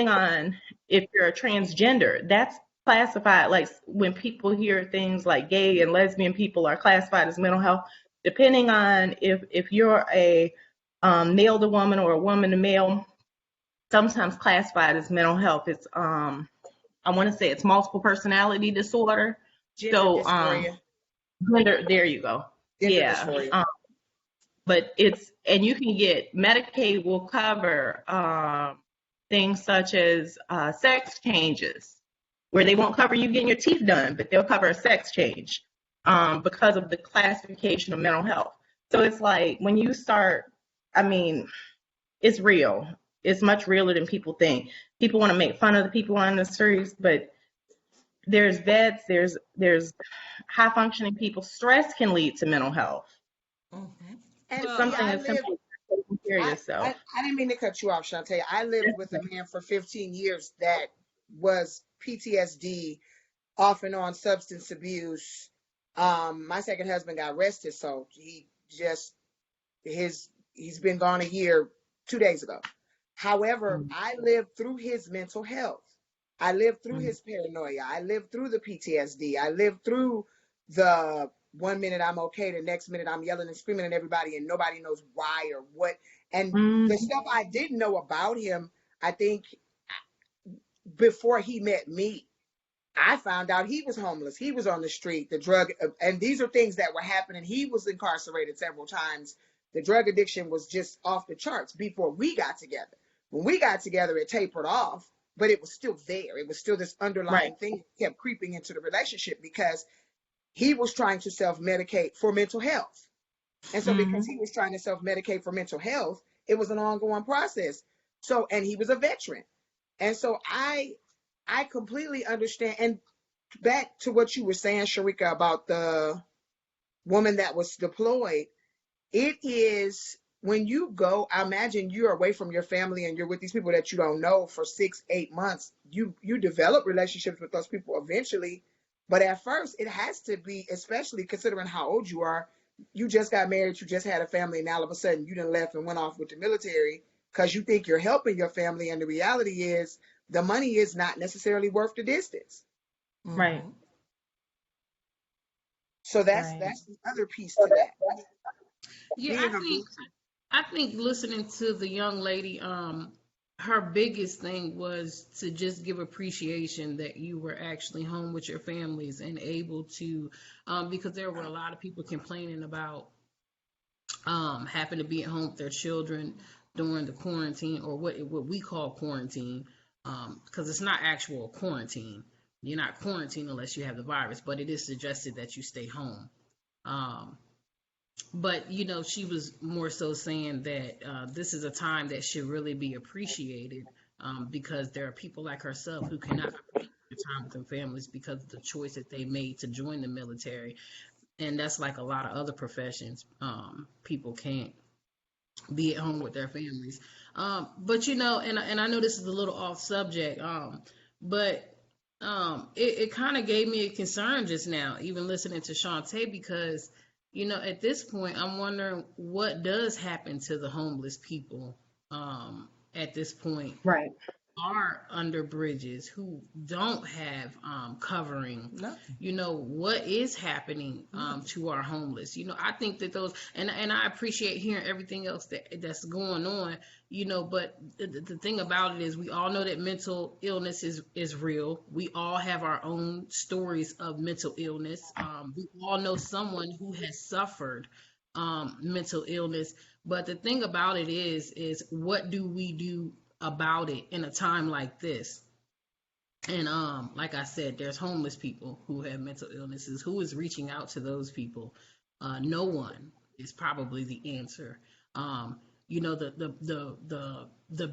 on if you're a transgender, that's classified, like when people hear things like gay and lesbian people are classified as mental health, depending on if you're a male to woman or a woman to male, sometimes classified as mental health. It's I want to say it's multiple personality disorder. Gender dysphoria. There you go. Gender Yeah. dysphoria. But and you can get, Medicaid will cover things such as sex changes, where they won't cover you getting your teeth done, but they'll cover a sex change because of the classification of mental health. So it's like when you start, I mean, it's real. It's much realer than people think. People want to make fun of the people on the streets, but there's vets, there's high functioning people. Stress can lead to mental health. Mm-hmm. And Something as simple as taking care of yourself. I didn't mean to cut you off, Shantae. I lived with a man for 15 years that was PTSD, off and on substance abuse. My second husband got arrested, so he's been gone a year 2 days ago. However, I lived through his mental health. I lived through his paranoia. I lived through the PTSD. I lived through the 1 minute I'm okay, the next minute I'm yelling and screaming at everybody and nobody knows why or what. And the stuff I didn't know about him, I think before he met me, I found out he was homeless. He was on the street, the drug, and these are things that were happening. He was incarcerated several times. The drug addiction was just off the charts before we got together. When we got together, it tapered off, but it was still there. It was still this underlying thing that kept creeping into the relationship because he was trying to self-medicate for mental health. And so because he was trying to self-medicate for mental health, it was an ongoing process. So, and he was a veteran. And so I completely understand. And back to what you were saying, Sharika, about the woman that was deployed, it is when you go, I imagine you're away from your family and you're with these people that you don't know for 6-8 months. You develop relationships with those people eventually. But at first, it has to be, especially considering how old you are. You just got married, you just had a family, and all of a sudden you done left and went off with the military because you think you're helping your family. And the reality is the money is not necessarily worth the distance. Right. So that's the other piece to that. Yeah, I think listening to the young lady, her biggest thing was to just give appreciation that you were actually home with your families and able to, because there were a lot of people complaining about having to be at home with their children during the quarantine, or what we call quarantine, because it's not actual quarantine. You're not quarantined unless you have the virus, but it is suggested that you stay home. But, you know, she was more so saying that this is a time that should really be appreciated because there are people like herself who cannot appreciate their time with their families because of the choice that they made to join the military. And that's like a lot of other professions. People can't be at home with their families. But, you know, and I know this is a little off subject, but it kind of gave me a concern just now, even listening to Shantae, because you know, at this point, I'm wondering what does happen to the homeless people at this point. Right. are under bridges, who don't have covering, Nothing. what is happening to our homeless. I think that those, and I appreciate hearing everything else that's going on, but the thing about it is we all know that mental illness is real. We all have our own stories of mental illness. We all know someone who has suffered mental illness. But the thing about it is what do we do about it in a time like this? And like I said, there's homeless people who have mental illnesses. Who is reaching out to those people? No one is probably the answer. The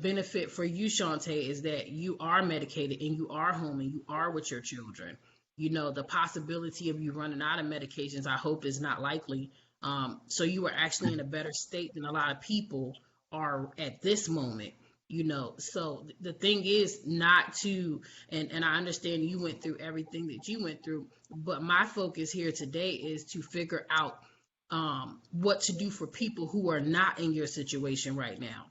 benefit for you, Shantae, is that you are medicated and you are home and you are with your children. The possibility of you running out of medications, I hope, is not likely. So you are actually in a better state than a lot of people are at this moment. So the thing is not to, and I understand you went through everything that you went through, but my focus here today is to figure out what to do for people who are not in your situation right now.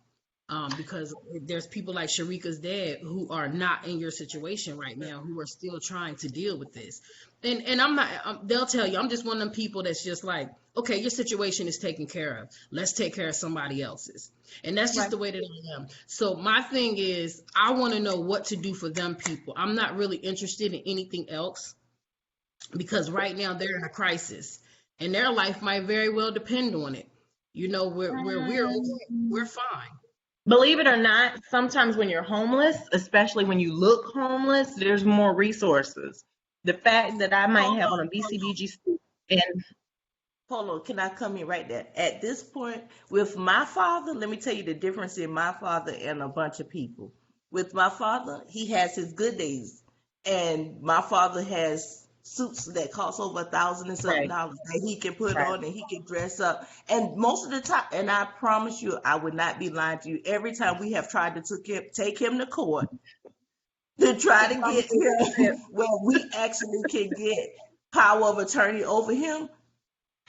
Because there's people like Sharika's dad who are not in your situation right now, who are still trying to deal with this. And I'm not, they'll tell you, I'm just one of them people that's just like, okay, your situation is taken care of. Let's take care of somebody else's. And that's just the way that I am. So my thing is, I want to know what to do for them people. I'm not really interested in anything else, because right now they're in a crisis and their life might very well depend on it. We're fine. Believe it or not, sometimes when you're homeless, especially when you look homeless, there's more resources. The fact that I might have on a BCBG and Hold on, can I come in right there? At this point, with my father, let me tell you the difference in my father and a bunch of people. With my father, he has his good days, and my father has suits that cost over $1,000 and something dollars that he can put on and he can dress up. And most of the time, and I promise you, I would not be lying to you. Every time we have tried to take him to court to try to get him where we actually can get power of attorney over him,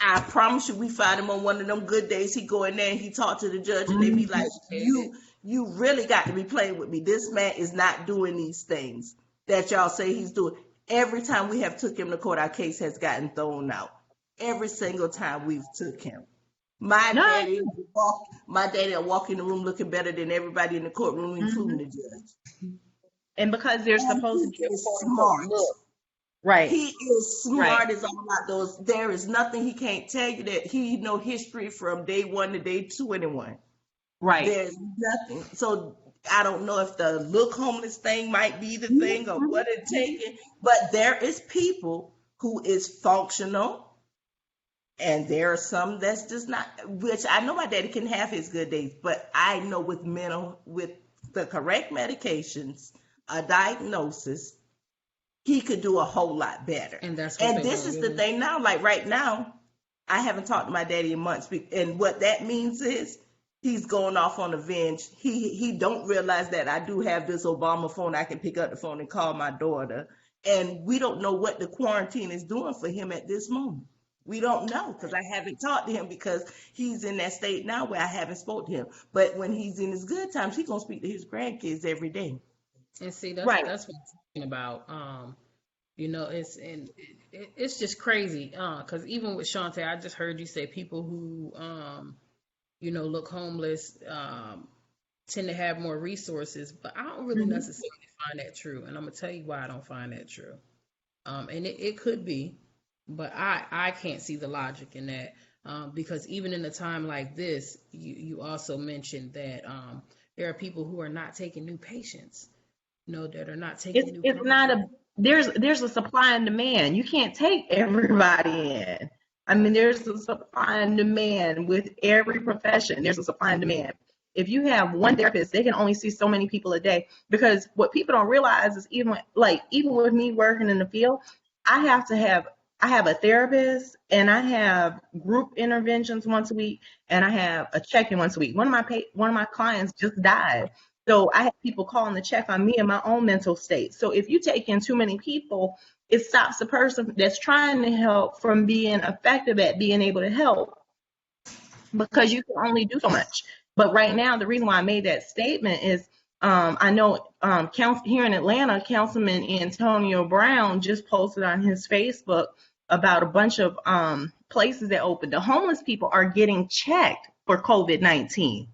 I promise you, we find him on one of them good days. He go in there and he talk to the judge, and they be like, "You really got to be playing with me. This man is not doing these things that y'all say he's doing." Every time we have took him to court, our case has gotten thrown out. Every single time we've took him. My daddy will walk in the room looking better than everybody in the courtroom, including the judge. And because they're supposed to be smart. Right. He is smart as all about those. There is nothing he can't tell you that he know history from day 1 to day 21. Right. There's nothing. So I don't know if the look homeless thing might be the thing or what it's taking, but there is people who is functional, and there are some that's just not, which I know my daddy can have his good days, but I know with the correct medications, a diagnosis, he could do a whole lot better. And this is the thing now, like right now, I haven't talked to my daddy in months, and what that means is he's going off on a binge. He don't realize that I do have this Obama phone. I can pick up the phone and call my daughter, and we don't know what the quarantine is doing for him at this moment. We don't know, because I haven't talked to him, because he's in that state now where I haven't spoke to him. But when he's in his good times, he's gonna speak to his grandkids every day. And see, that's what I'm talking about. It's just crazy. Because even with Shantae, I just heard you say people who look homeless tend to have more resources, but I don't really necessarily find that true. And I'm gonna tell you why I don't find that true. And it could be, but I can't see the logic in that. Because even in a time like this, you also mentioned that there are people who are not taking new patients. That are not taking it's not there's a supply and demand. You can't take everybody in. I mean, there's a supply and demand with every profession. There's a supply and demand. If you have one therapist, they can only see so many people a day, because what people don't realize is even with me working in the field, I have a therapist, and I have group interventions once a week, and I have a check-in once a week. One of my clients just died. So I have people calling to check on me and my own mental state. So if you take in too many people, it stops the person that's trying to help from being effective at being able to help, because you can only do so much. But right now, the reason why I made that statement is I know here in Atlanta, Councilman Antonio Brown just posted on his Facebook about a bunch of places that opened. The homeless people are getting checked for COVID-19,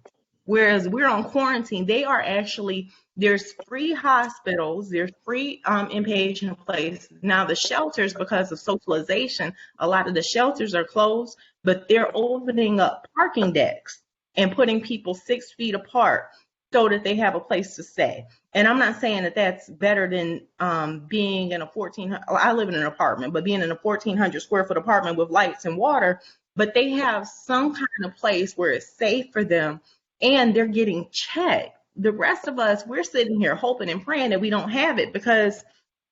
whereas we're on quarantine. They are actually, there's free hospitals, there's free inpatient places. Now the shelters, because of socialization, a lot of the shelters are closed, but they're opening up parking decks and putting people 6 feet apart so that they have a place to stay. And I'm not saying that that's better than being in a 1,400, I live in an apartment, but being in a 1,400 square foot apartment with lights and water, but they have some kind of place where it's safe for them and they're getting checked. The rest of us, we're sitting here hoping and praying that we don't have it because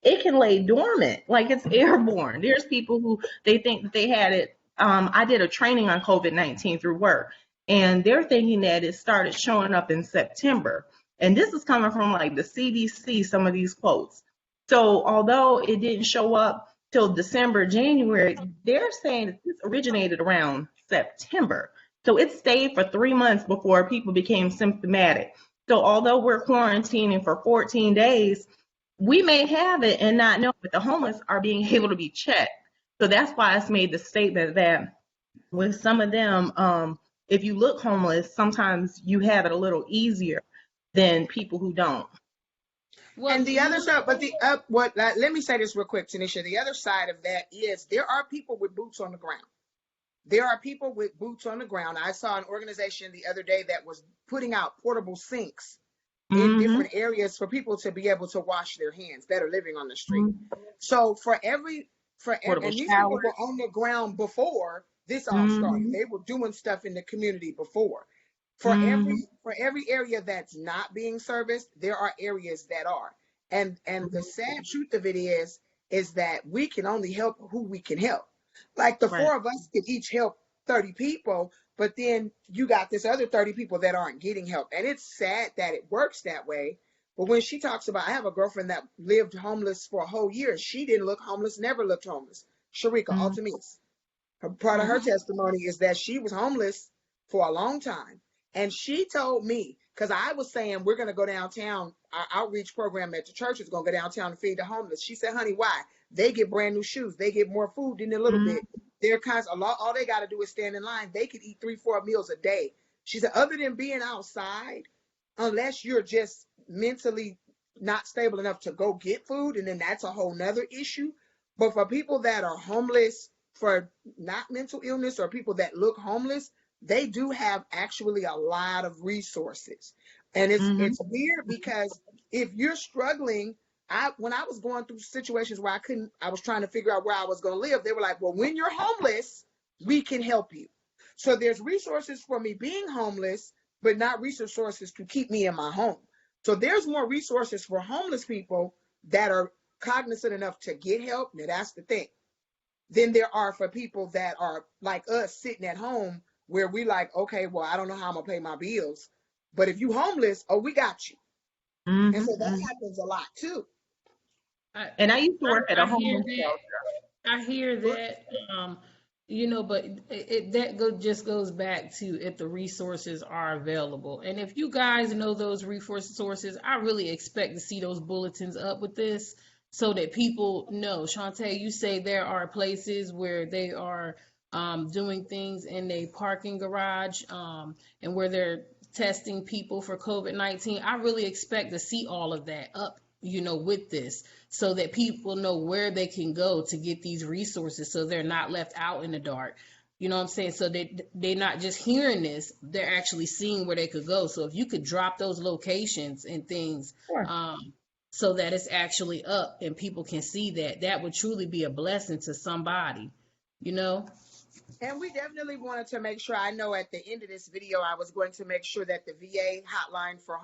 it can lay dormant, like it's airborne. There's people who they think that they had it. I did a training on COVID-19 through work, and they're thinking that it started showing up in September. And this is coming from like the CDC, some of these quotes. So although it didn't show up till December, January, they're saying that this originated around September. So it stayed for 3 months before people became symptomatic. So although we're quarantining for 14 days, we may have it and not know, but the homeless are being able to be checked. So that's why it's made the statement that with some of them, if you look homeless, sometimes you have it a little easier than people who don't. Well, and the other side, but let me say this real quick, Tanisha. The other side of that is there are people with boots on the ground. There are people with boots on the ground. I saw an organization the other day that was putting out portable sinks in different areas for people to be able to wash their hands that are living on the street. So and these people were on the ground before this all started. They were doing stuff in the community before. For every area that's not being serviced, there are areas that are. And the sad truth of it is that we can only help who we can help. Like the four of us could each help 30 people, but then you got this other 30 people that aren't getting help. And it's sad that it works that way. But when she talks about, I have a girlfriend that lived homeless for a whole year. She didn't look homeless, never looked homeless. Sharika Altamis. Part of her testimony is that she was homeless for a long time. And she told me, because I was saying, we're going to go downtown. Our outreach program at the church is going to go downtown and feed the homeless. She said, honey, why? They get brand new shoes. They get more food in a little bit. They're all they got to do is stand in line. They could eat 3-4 meals a day. She said, other than being outside, unless you're just mentally not stable enough to go get food, and then that's a whole nother issue. But for people that are homeless for not mental illness or people that look homeless, they do have actually a lot of resources. And it's weird because if you're struggling, when I was going through situations where I was trying to figure out where I was going to live, they were like, well, when you're homeless, we can help you. So there's resources for me being homeless, but not resources to keep me in my home. So there's more resources for homeless people that are cognizant enough to get help. Now that's the thing. Than there are for people that are like us sitting at home where we like, okay, well, I don't know how I'm gonna pay my bills. But if you homeless, we got you. And so that happens a lot too. I used to work at a homeless shelter. I hear that, but just goes back to if the resources are available. And if you guys know those resources, I really expect to see those bulletins up with this so that people know. Shantae, you say there are places where they are doing things in a parking garage and where they're testing people for COVID-19. I really expect to see all of that up, with this so that people know where they can go to get these resources so they're not left out in the dark. You know what I'm saying? So they're not just hearing this, they're actually seeing where they could go. So if you could drop those locations and things so that it's actually up and people can see that would truly be a blessing to somebody, And we definitely wanted to make sure, I know at the end of this video, I was going to make sure that the VA hotline for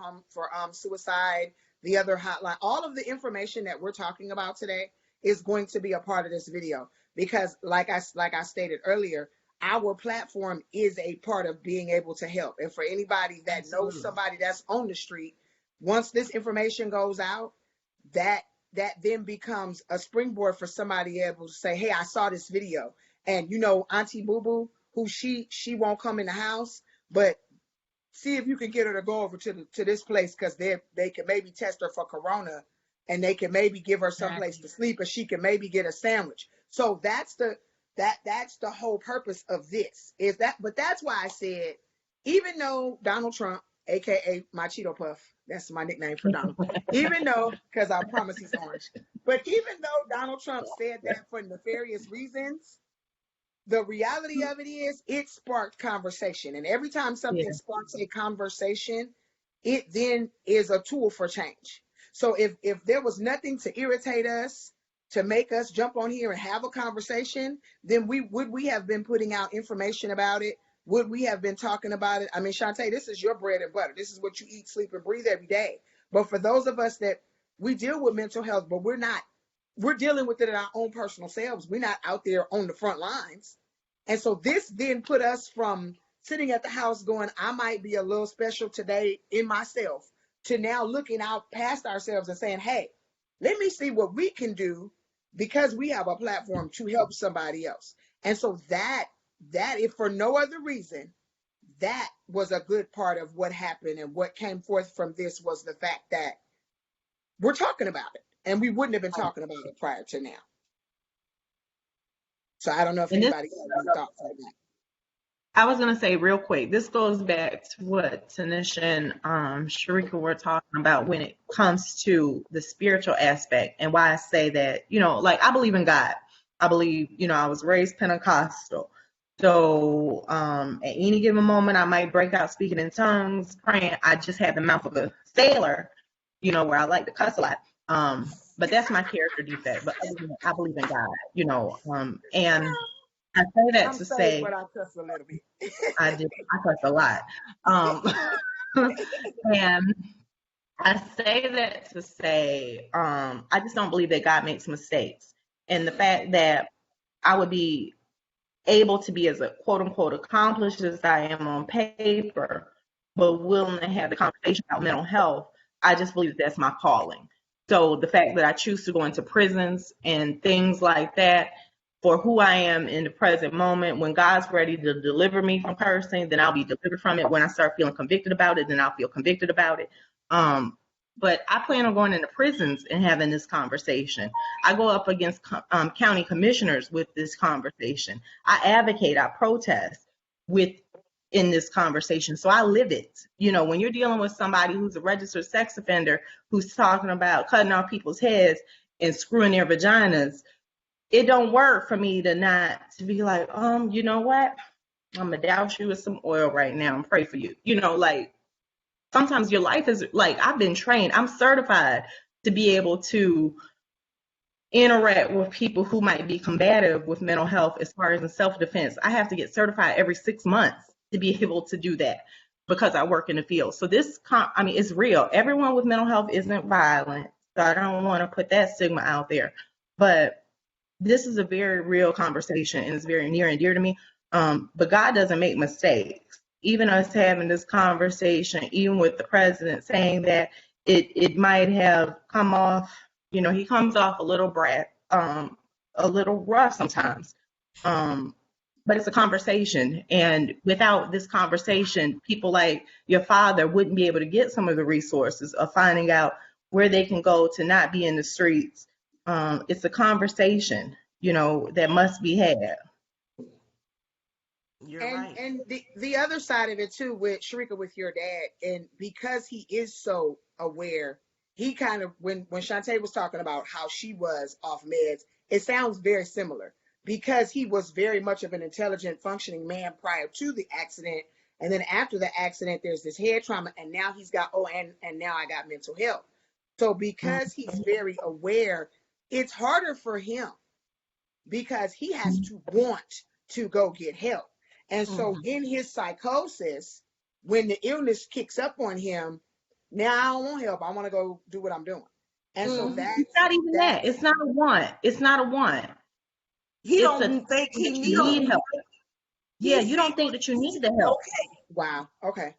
suicide, the other hotline, all of the information that we're talking about today is going to be a part of this video. Because like I stated earlier, our platform is a part of being able to help. And for anybody that knows somebody that's on the street, once this information goes out, that then becomes a springboard for somebody able to say, hey, I saw this video. And Auntie Boo Boo, who she won't come in the house, but see if you can get her to go over to this place because they can maybe test her for corona, and they can maybe give her some place to sleep, and she can maybe get a sandwich. So that's the whole purpose of this is that. But that's why I said, even though Donald Trump, aka my Cheeto Puff, that's my nickname for Donald, even though, because I promise he's orange, but even though Donald Trump said that for nefarious reasons, the reality of it is it sparked conversation. And every time something sparks a conversation, it then is a tool for change. So if there was nothing to irritate us, to make us jump on here and have a conversation, then would we have been putting out information about it? Would we have been talking about it? I mean, Shantae, this is your bread and butter. This is what you eat, sleep, and breathe every day. But for those of us that we deal with mental health, but we're dealing with it in our own personal selves. We're not out there on the front lines. And so this then put us from sitting at the house going, I might be a little special today in myself, to now looking out past ourselves and saying, hey, let me see what we can do because we have a platform to help somebody else. And so that if for no other reason, that was a good part of what happened. And what came forth from this was the fact that we're talking about it, and we wouldn't have been talking about it prior to now. So I don't know if anybody has any thoughts on that. I was going to say real quick, this goes back to what Tanisha and Sharika were talking about when it comes to the spiritual aspect, and why I say that, like, I believe in God. I believe, I was raised Pentecostal. So at any given moment, I might break out speaking in tongues, praying. I just had the mouth of a sailor, where I like to cuss a lot. But that's my character defect. But I believe in God, and I say that to say, but I cuss a little bit. I cuss a lot. And I say that to say, I just don't believe that God makes mistakes. And the fact that I would be able to be as a quote unquote accomplished as I am on paper, but willing to have the conversation about mental health, I just believe that's my calling. So the fact that I choose to go into prisons and things like that for who I am in the present moment, when God's ready to deliver me from cursing, then I'll be delivered from it. When I start feeling convicted about it, then I'll feel convicted about it. But I plan on going into prisons and having this conversation. I go up against county commissioners with this conversation. I advocate, I protest in this conversation. So I live it. When you're dealing with somebody who's a registered sex offender, who's talking about cutting off people's heads and screwing their vaginas, it don't work for me to be like, you know what? I'm gonna douse you with some oil right now and pray for you. Like, sometimes your life is like, I've been trained, I'm certified to be able to interact with people who might be combative with mental health as far as in self-defense. I have to get certified every 6 months to be able to do that because I work in the field. So it's real. Everyone with mental health isn't violent. So I don't want to put that stigma out there. But this is a very real conversation, and it's very near and dear to me. But God doesn't make mistakes. Even us having this conversation, even with the president saying that it might have come off, he comes off a little brat, a little rough sometimes. But it's a conversation. And without this conversation, people like your father wouldn't be able to get some of the resources of finding out where they can go to not be in the streets. It's a conversation, that must be had. You're right. And the other side of it too, with Sharika, with your dad, and because he is so aware, he kind of, when Shantae was talking about how she was off meds, it sounds very similar, because he was very much of an intelligent, functioning man prior to the accident. And then after the accident, there's this head trauma, and now he's got, and now I got mental health. So because he's very aware, it's harder for him because he has to want to go get help. And so in his psychosis, when the illness kicks up on him, now I don't want help. I want to go do what I'm doing. And so that's it's not even that. It's not a want. It's not a want. He don't think he need help. Yeah, you don't think that you need the help. Okay. Wow. Okay.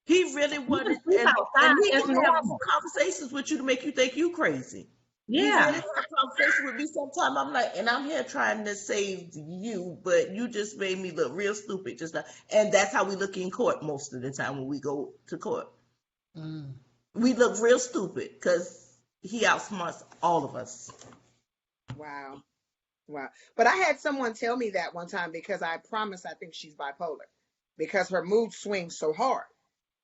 He really wanted, and he can have conversations with you to make you think you crazy. You Yeah. really have a conversation with me sometime. I'm like, and I'm here trying to save you, but you just made me look real stupid just now. And that's how we look in court most of the time when we go to court. Mm. We look real stupid because he outsmarts all of us. Wow. Wow. But I had someone tell me that one time because I promise I think she's bipolar because her mood swings so hard.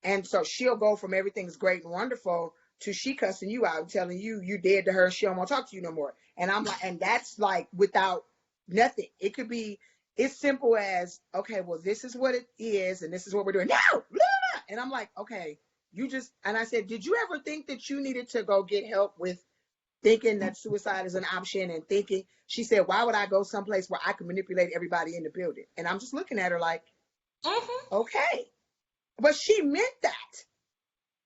And so she'll go from everything's great and wonderful to she cussing you out, telling you dead to her. She don't want to talk to you no more. And I'm like, and that's like without nothing. It could be as simple as, okay, well, this is what it is, and this is what we're doing. No, blah, blah. And I'm like, okay, you just, and I said, did you ever think that you needed to go get help with thinking that suicide is an option and thinking, she said, why would I go someplace where I can manipulate everybody in the building? And I'm just looking at her like, okay. But she meant that.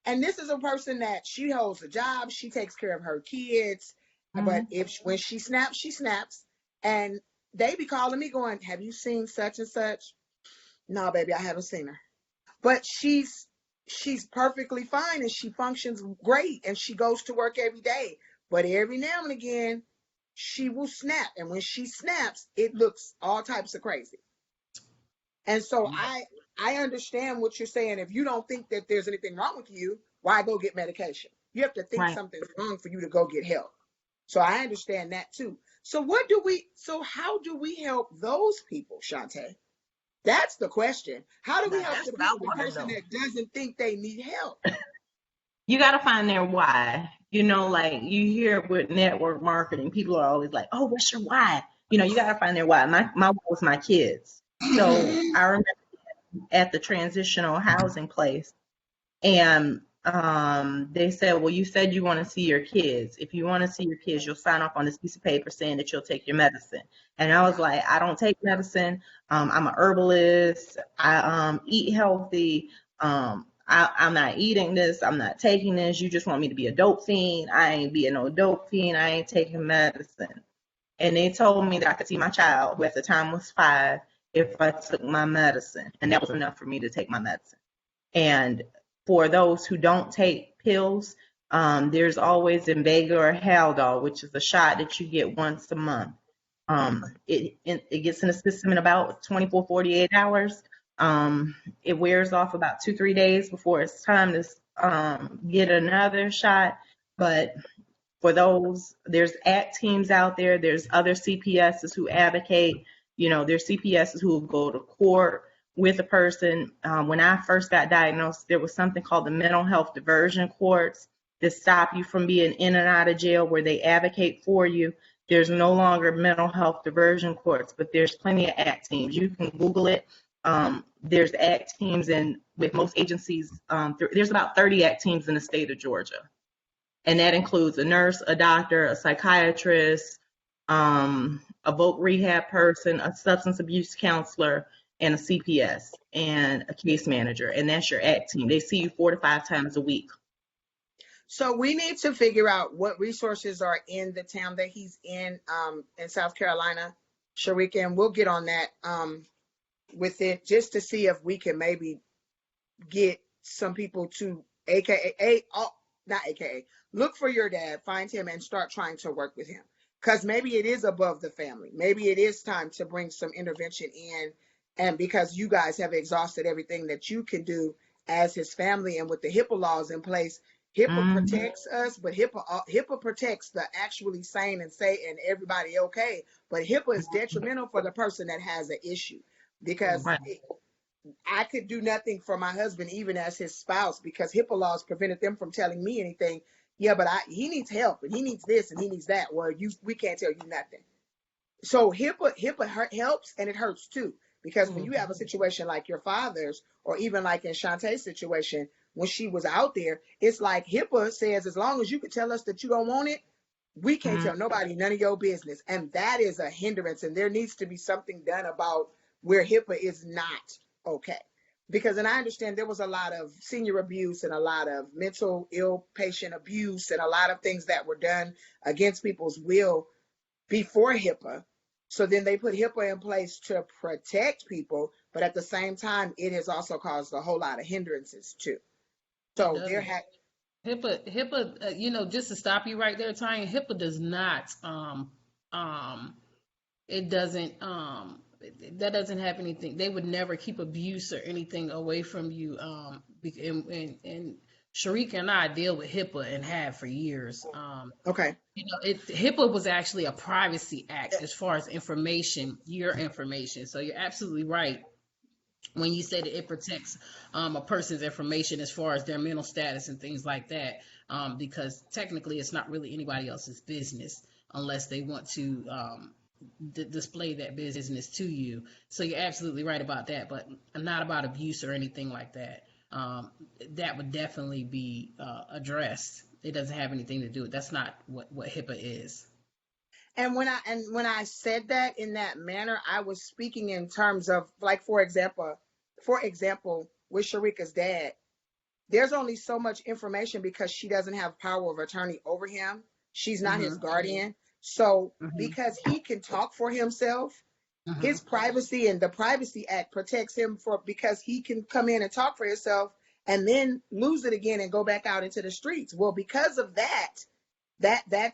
And this is a person that she holds a job, she takes care of her kids. But when she snaps, she snaps. And they be calling me going, have you seen such and such? No, baby, I haven't seen her. But she's perfectly fine and she functions great and she goes to work every day. But every now and again, she will snap. And when she snaps, it looks all types of crazy. And so I understand what you're saying. If you don't think that there's anything wrong with you, why go get medication? You have to think something's wrong for you to go get help. So I understand that too. So how do we help those people, Shantae? That's the question. How do we help the person that doesn't think they need help? You got to find their why. Like you hear with network marketing, people are always like, "Oh, what's your why?" You got to find their why. My why was my kids. So I remember at the transitional housing place, and they said, "Well, you said you want to see your kids. If you want to see your kids, you'll sign off on this piece of paper saying that you'll take your medicine." And I was like, "I don't take medicine. I'm a herbalist. I eat healthy. I'm not eating this. I'm not taking this. You just want me to be a dope fiend. I ain't being no dope fiend. I ain't taking medicine." And they told me that I could see my child, who at the time was 5, if I took my medicine. And that was enough for me to take my medicine. And for those who don't take pills, there's always Invega or Haldol, which is a shot that you get once a month. It gets in the system in about 24, 48 hours. It wears off about 2-3 days before it's time to get another shot. But for those, there's ACT teams out there. There's other CPSs who advocate. There's CPSs who will go to court with a person. When I first got diagnosed, there was something called the mental health diversion courts that stop you from being in and out of jail, where they advocate for you. There's no longer mental health diversion courts, but there's plenty of ACT teams. You can Google it. There's ACT teams, and with most agencies, there's about 30 ACT teams in the state of Georgia. And that includes a nurse, a doctor, a psychiatrist, a voc rehab person, a substance abuse counselor, and a CPS, and a case manager. And that's your ACT team. They see you 4 to 5 times a week. So we need to figure out what resources are in the town that he's in South Carolina, Sharika, and we'll get on that with it just to see if we can maybe get some people to look for your dad, find him, and start trying to work with him. Because maybe it is above the family. Maybe it is time to bring some intervention in, and because you guys have exhausted everything that you can do as his family, and with the HIPAA laws in place, HIPAA protects us, but HIPAA protects the actually sane and everybody okay. But HIPAA is detrimental for the person that has an issue, because I could do nothing for my husband, even as his spouse, because HIPAA laws prevented them from telling me anything. Yeah, but he needs help, and he needs this, and he needs that. Well, we can't tell you nothing. So HIPAA helps, and it hurts too, because when you have a situation like your father's, or even like in Shantae's situation, when she was out there, it's like HIPAA says, as long as you can tell us that you don't want it, we can't tell nobody none of your business. And that is a hindrance, and there needs to be something done about where HIPAA is not okay. Because, and I understand there was a lot of senior abuse and a lot of mental ill patient abuse and a lot of things that were done against people's will before HIPAA. So then they put HIPAA in place to protect people, but at the same time, it has also caused a whole lot of hindrances too. So HIPAA, just to stop you right there, Tanya, HIPAA does not, um, it doesn't, that doesn't have anything. They would never keep abuse or anything away from you. And Sharika and I deal with HIPAA and have for years. Okay. HIPAA was actually a privacy act as far as information, your information. So you're absolutely right when you say that it protects a person's information as far as their mental status and things like that, because technically it's not really anybody else's business unless they want to display that business to you. So you're absolutely right about that, but not about abuse or anything like that. That would definitely be addressed. It doesn't have anything to do with. That's not what HIPAA is. And when I said that in that manner, I was speaking in terms of, like, for example, with Sharika's dad, there's only so much information because she doesn't have power of attorney over him. She's not his guardian. So because he can talk for himself, his privacy, and the Privacy Act protects him because he can come in and talk for himself and then lose it again and go back out into the streets. Well, because of that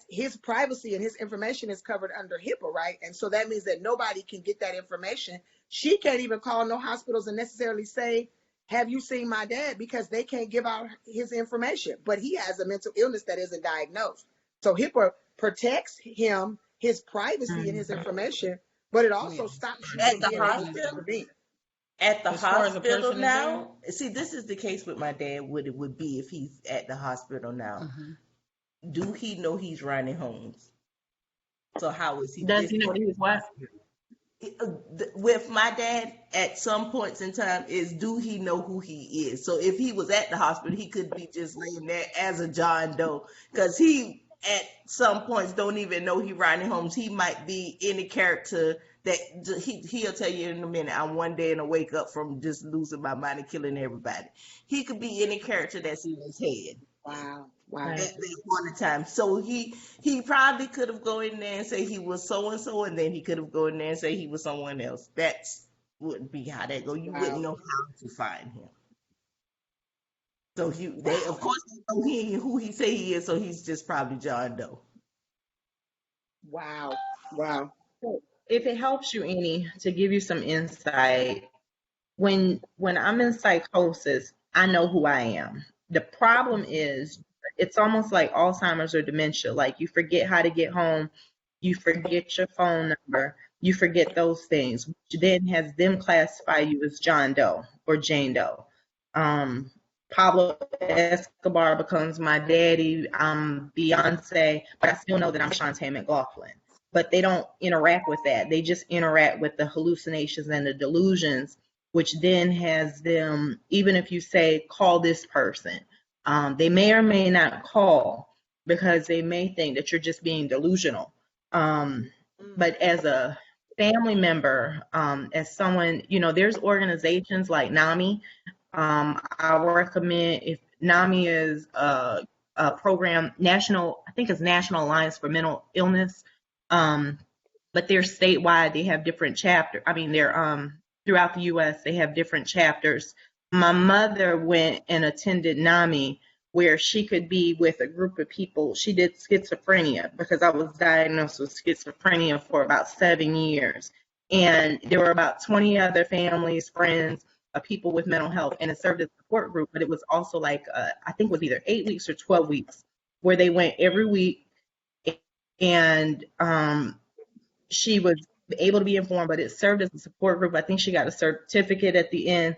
his privacy and his information is covered under HIPAA, right? And so that means that nobody can get that information. She can't even call no hospitals and necessarily say, have you seen my dad? Because they can't give out his information, but he has a mental illness that isn't diagnosed. So HIPAA protects him, his privacy and his information, but it also stops you At from the being able to hospital? intervene. At the As far as a hospital person now, see, this is the case with my dad. What it would be if he's at the hospital now. Do he know he's Ronnie Holmes? So how is he? Does he know he was what? With my dad, at some points in time, is do he know who he is? So if he was at the hospital, he could be just laying there as a John Doe, because he at some points don't even know he Ronnie Holmes. He might be any character that he'll tell you in a minute. I'm one day and I wake up from just losing my mind and killing everybody. He could be any character that's in his head. Wow. At that point in time. So he probably could have gone in there and say he was so and so, and then he could have gone in there and say he was someone else. That's wouldn't be how that go. You wouldn't know how to find him. So they of course know who he say he is, so he's just probably John Doe. Wow. If it helps you any, to give you some insight, when I'm in psychosis, I know who I am. The problem is it's almost like Alzheimer's or dementia. Like you forget how to get home, you forget your phone number, you forget those things, which then has them classify you as John Doe or Jane Doe. Pablo Escobar becomes my daddy. I'm Beyonce, but I still know that I'm Shantae McLaughlin. But they don't interact with that. They just interact with the hallucinations and the delusions, which then has them, even if you say, call this person, they may or may not call because they may think that you're just being delusional. But as a family member, as someone, there's organizations like NAMI. I recommend, if NAMI is a program, I think it's National Alliance for Mental Illness. But they're statewide. They have different chapters. I mean, they're throughout the U.S. They have different chapters. My mother went and attended NAMI, where she could be with a group of people. She did schizophrenia because I was diagnosed with schizophrenia for about 7 years. And there were about 20 other families, friends of people with mental health, and it served as a support group. But it was also like, I think it was either 8 weeks or 12 weeks, where they went every week. And she was able to be informed, but it served as a support group. I think she got a certificate at the end,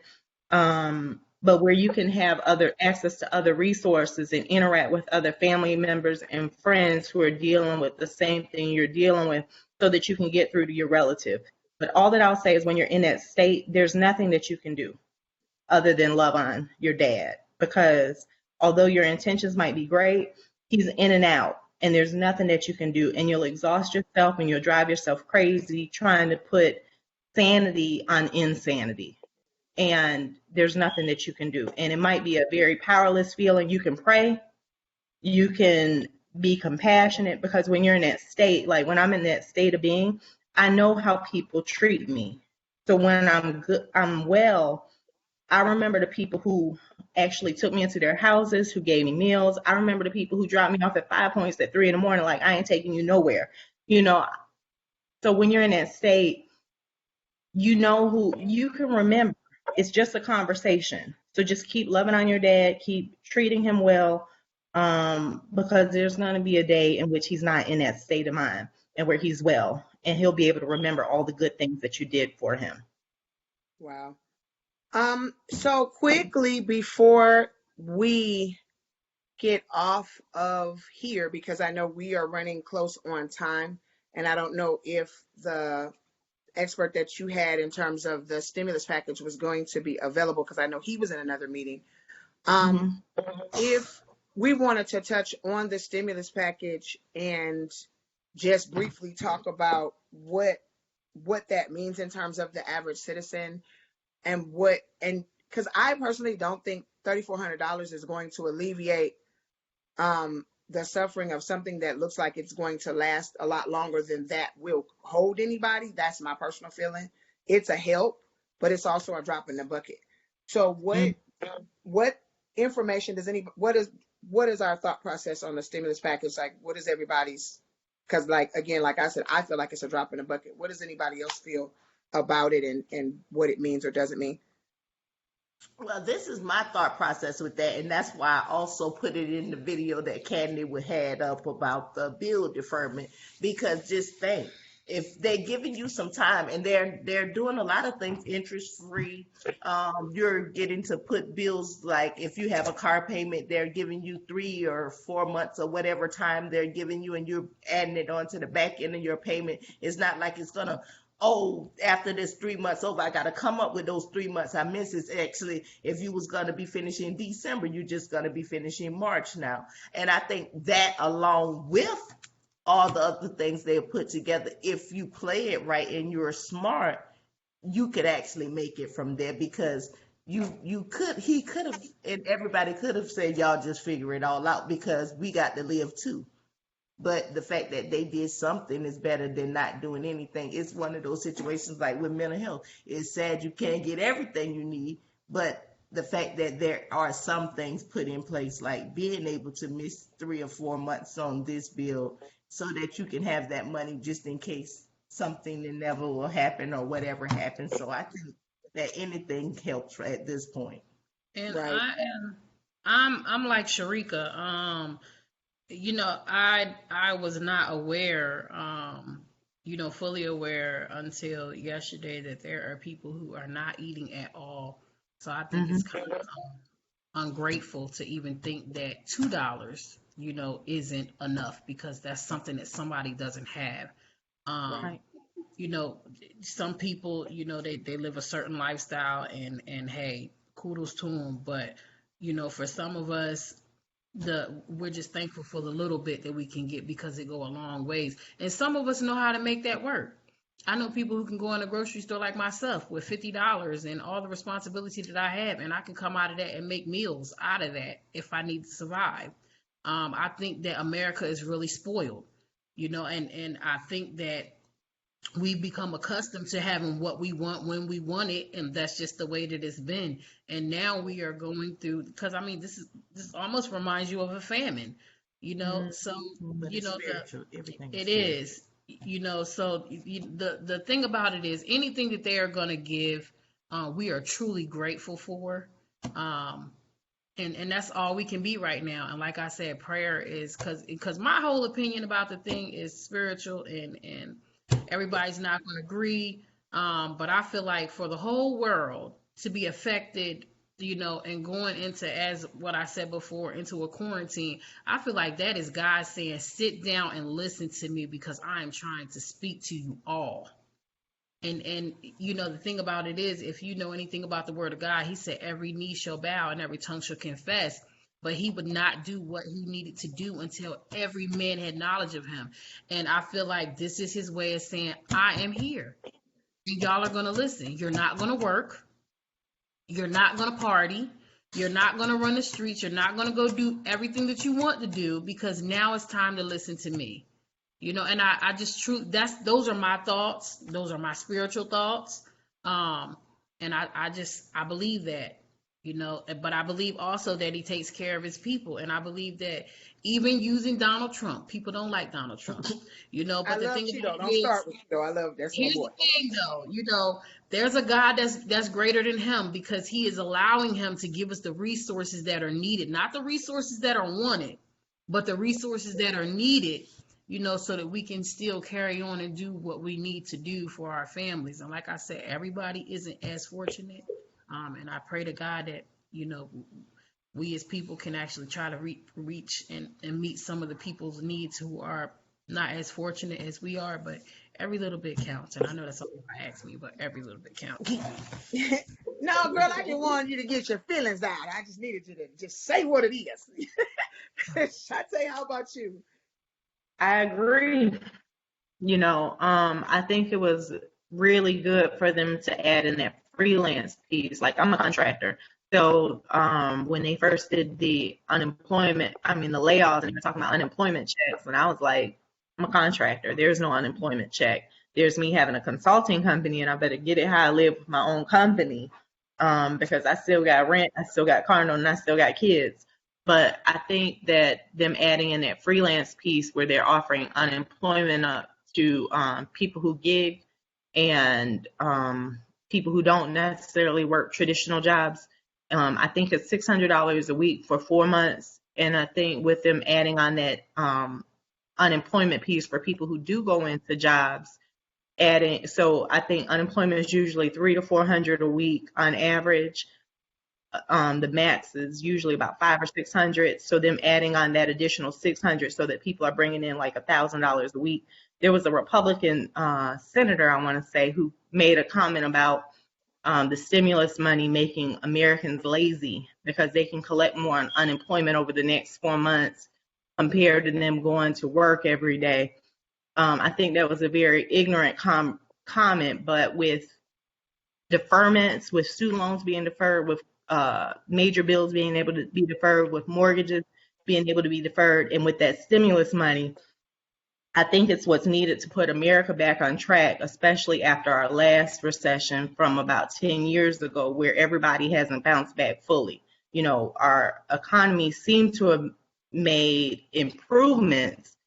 but where you can have other access to other resources and interact with other family members and friends who are dealing with the same thing you're dealing with, so that you can get through to your relative. But all that I'll say is, when you're in that state, there's nothing that you can do other than love on your dad, because although your intentions might be great, he's in and out. And there's nothing that you can do, and you'll exhaust yourself and you'll drive yourself crazy trying to put sanity on insanity. And there's nothing that you can do. And it might be a very powerless feeling. You can pray, you can be compassionate, because when you're in that state, like when I'm in that state of being, I know how people treat me. So when I'm well, I remember the people who actually took me into their houses, who gave me meals. I remember the people who dropped me off at 5 Points at 3 in the morning, like, I ain't taking you nowhere. You know, so when you're in that state, you know who you can remember. It's just a conversation. So just keep loving on your dad, keep treating him well, because there's going to be a day in which he's not in that state of mind and where he's well, and he'll be able to remember all the good things that you did for him. Wow. So quickly before we get off of here, because I know we are running close on time, and I don't know if the expert that you had in terms of the stimulus package was going to be available, because I know he was in another meeting. If we wanted to touch on the stimulus package and just briefly talk about what that means in terms of the average citizen, and because I personally don't think $3,400 is going to alleviate the suffering of something that looks like it's going to last a lot longer than that will hold anybody. That's my personal feeling. It's a help, but it's also a drop in the bucket. So what information does what is our thought process on the stimulus package? Like, what is everybody's? Because like I said, I feel like it's a drop in the bucket. What does anybody else feel about it, and what it means or doesn't mean? Well, this is my thought process with that, and that's why I also put it in the video that Candy had up about the bill deferment. Because just think, if they're giving you some time, and they're doing a lot of things interest free, you're getting to put bills, like if you have a car payment, they're giving you 3 or 4 months or whatever time they're giving you, and you're adding it onto the back end of your payment. It's not like it's gonna, oh, after this 3 months over, I got to come up with those 3 months I missed. It's actually, if you was going to be finishing December, you're just going to be finishing March now. And I think that, along with all the other things they put together, if you play it right and you're smart, you could actually make it from there, because he could have, and everybody could have said, y'all just figure it all out, because we got to live too. But the fact that they did something is better than not doing anything. It's one of those situations like with mental health. It's sad you can't get everything you need, but the fact that there are some things put in place, like being able to miss 3 or 4 months on this bill so that you can have that money just in case something never will happen or whatever happens. So I think that anything helps at this point. And Right. I'm like Sharika. I was not aware, fully aware until yesterday that there are people who are not eating at all. So I think it's kind of ungrateful to even think that $2, isn't enough, because that's something that somebody doesn't have. Right. Some people, they live a certain lifestyle, and hey, kudos to them. But, for some of us, we're just thankful for the little bit that we can get, because it go a long ways. And some of us know how to make that work. I know people who can go in a grocery store like myself with $50 and all the responsibility that I have, and I can come out of that and make meals out of that if I need to survive. I think that America is really spoiled, and I think that we become accustomed to having what we want when we want it, and that's just the way that it's been. And now we are going through, because this almost reminds you of a famine, so But it's spiritual. Everything is it spiritual. is, so the thing about it is, anything that they are going to give, we are truly grateful for. And that's all we can be right now. And like I said, prayer is, because my whole opinion about the thing is spiritual, and everybody's not going to agree. But I feel like for the whole world to be affected, and going into, as what I said before, into a quarantine, I feel like that is God saying, sit down and listen to me, because I am trying to speak to you all. And the thing about it is, if you know anything about the word of God, he said every knee shall bow and every tongue shall confess. But he would not do what he needed to do until every man had knowledge of him. And I feel like this is his way of saying, I am here. And y'all are going to listen. You're not going to work. You're not going to party. You're not going to run the streets. You're not going to go do everything that you want to do, because now it's time to listen to me. And I just those are my thoughts. Those are my spiritual thoughts. And I believe that, But I believe also that he takes care of his people. And I believe that even using Donald Trump, people don't like Donald Trump, I but the love thing Cheeto. about it Don't is, start with Cheeto. I love that's my here's boy. the thing though, there's a God that's greater than him, because he is allowing him to give us the resources that are needed, not the resources that are wanted, but the resources that are needed, so that we can still carry on and do what we need to do for our families. And like I said, everybody isn't as fortunate. And I pray to God that, we as people can actually try to reach and meet some of the people's needs who are not as fortunate as we are, but every little bit counts. And I know that's something I asked me, but every little bit counts. No, girl, I just wanted you to get your feelings out. I just needed you to just say what it is. Shantae, how about you? I agree. I think it was really good for them to add in that freelance piece. Like, I'm a contractor. So when they first did the unemployment, I mean, the layoffs, and they were talking about unemployment checks, and I was like, I'm a contractor. There's no unemployment check. There's me having a consulting company, and I better get it how I live with my own company, because I still got rent, I still got car note, and I still got kids. But I think that them adding in that freelance piece where they're offering unemployment to people who gig and people who don't necessarily work traditional jobs. I think it's $600 a week for 4 months. And I think with them adding on that unemployment piece for people who do go into jobs, so I think unemployment is usually $300 to $400 a week on average. The max is usually about $500 or $600. So them adding on that additional $600 so that people are bringing in like $1,000 a week. There was a Republican senator, I want to say, who made a comment about the stimulus money making Americans lazy because they can collect more on unemployment over the next 4 months compared to them going to work every day. I think that was a very ignorant comment, but with deferments, with student loans being deferred, with major bills being able to be deferred, with mortgages being able to be deferred, and with that stimulus money, I think it's what's needed to put America back on track, especially after our last recession from about 10 years ago, where everybody hasn't bounced back fully. Our economy seemed to have made improvements,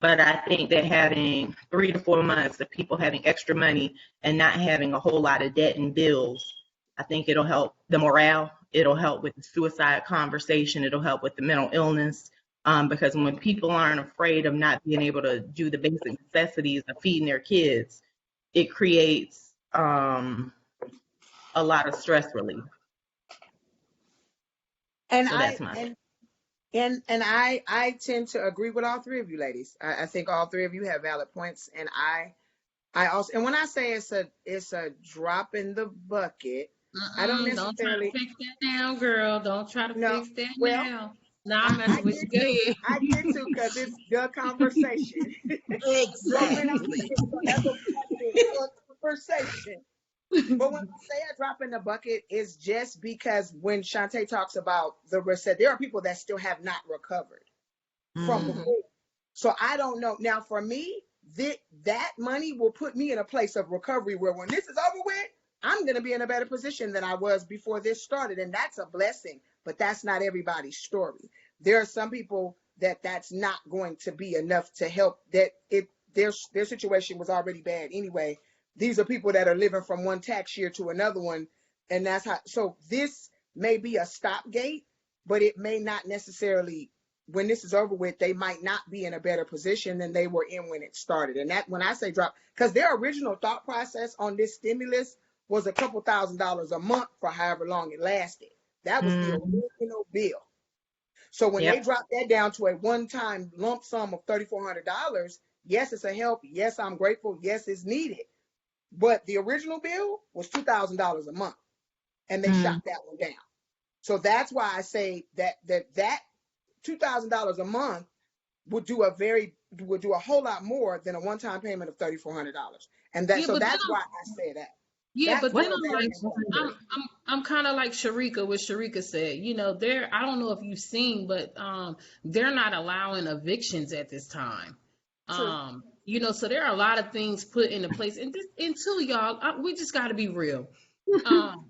but I think that having 3 to 4 months of people having extra money and not having a whole lot of debt and bills, I think it'll help the morale. It'll help with the suicide conversation. It'll help with the mental illness. Because when people aren't afraid of not being able to do the basic necessities of feeding their kids, it creates a lot of stress relief. And So that's my I tend to agree with all three of you ladies. I think all three of you have valid points. And I also, and when I say it's a drop in the bucket, I don't Don't try to necessarily fix that now, girl. Don't try to no. fix that Well, now. Nah, I'm I messing with get you. Go to. ahead. I get to because it's the conversation. So when I Exactly. so that's what we have to do, a conversation. But when I say a drop in the bucket, it's just because when Shantae talks about the reset, there are people that still have not recovered from Mhm. before. So I don't know. Now, for me, that money will put me in a place of recovery where when this is over with, I'm going to be in a better position than I was before this started. And that's a blessing, but that's not everybody's story. There are some people that's not going to be enough to help, their situation was already bad anyway. These are people that are living from one tax year to another one. And that's how, so this may be a stopgate, but it may not necessarily, when this is over with, they might not be in a better position than they were in when it started. And that, when I say drop, because their original thought process on this stimulus was a couple $1,000s a month for however long it lasted. That was the original bill. So when they Yep. dropped that down to a one-time lump sum of $3,400, yes, it's a help. Yes, I'm grateful. Yes, it's needed. But the original bill was $2,000 a month, and they shot that one down. So that's why I say that $2,000 a month would do a whole lot more than a one-time payment of $3,400. And Yeah, so but then that's why I say that. Yeah, That's but then where I'm that like, came from. I'm kind of like Sharika, what Sharika said. They're, I don't know if you've seen, but they're not allowing evictions at this time. True. So there are a lot of things put into place, and this, and two, y'all, we just got to be real. Um,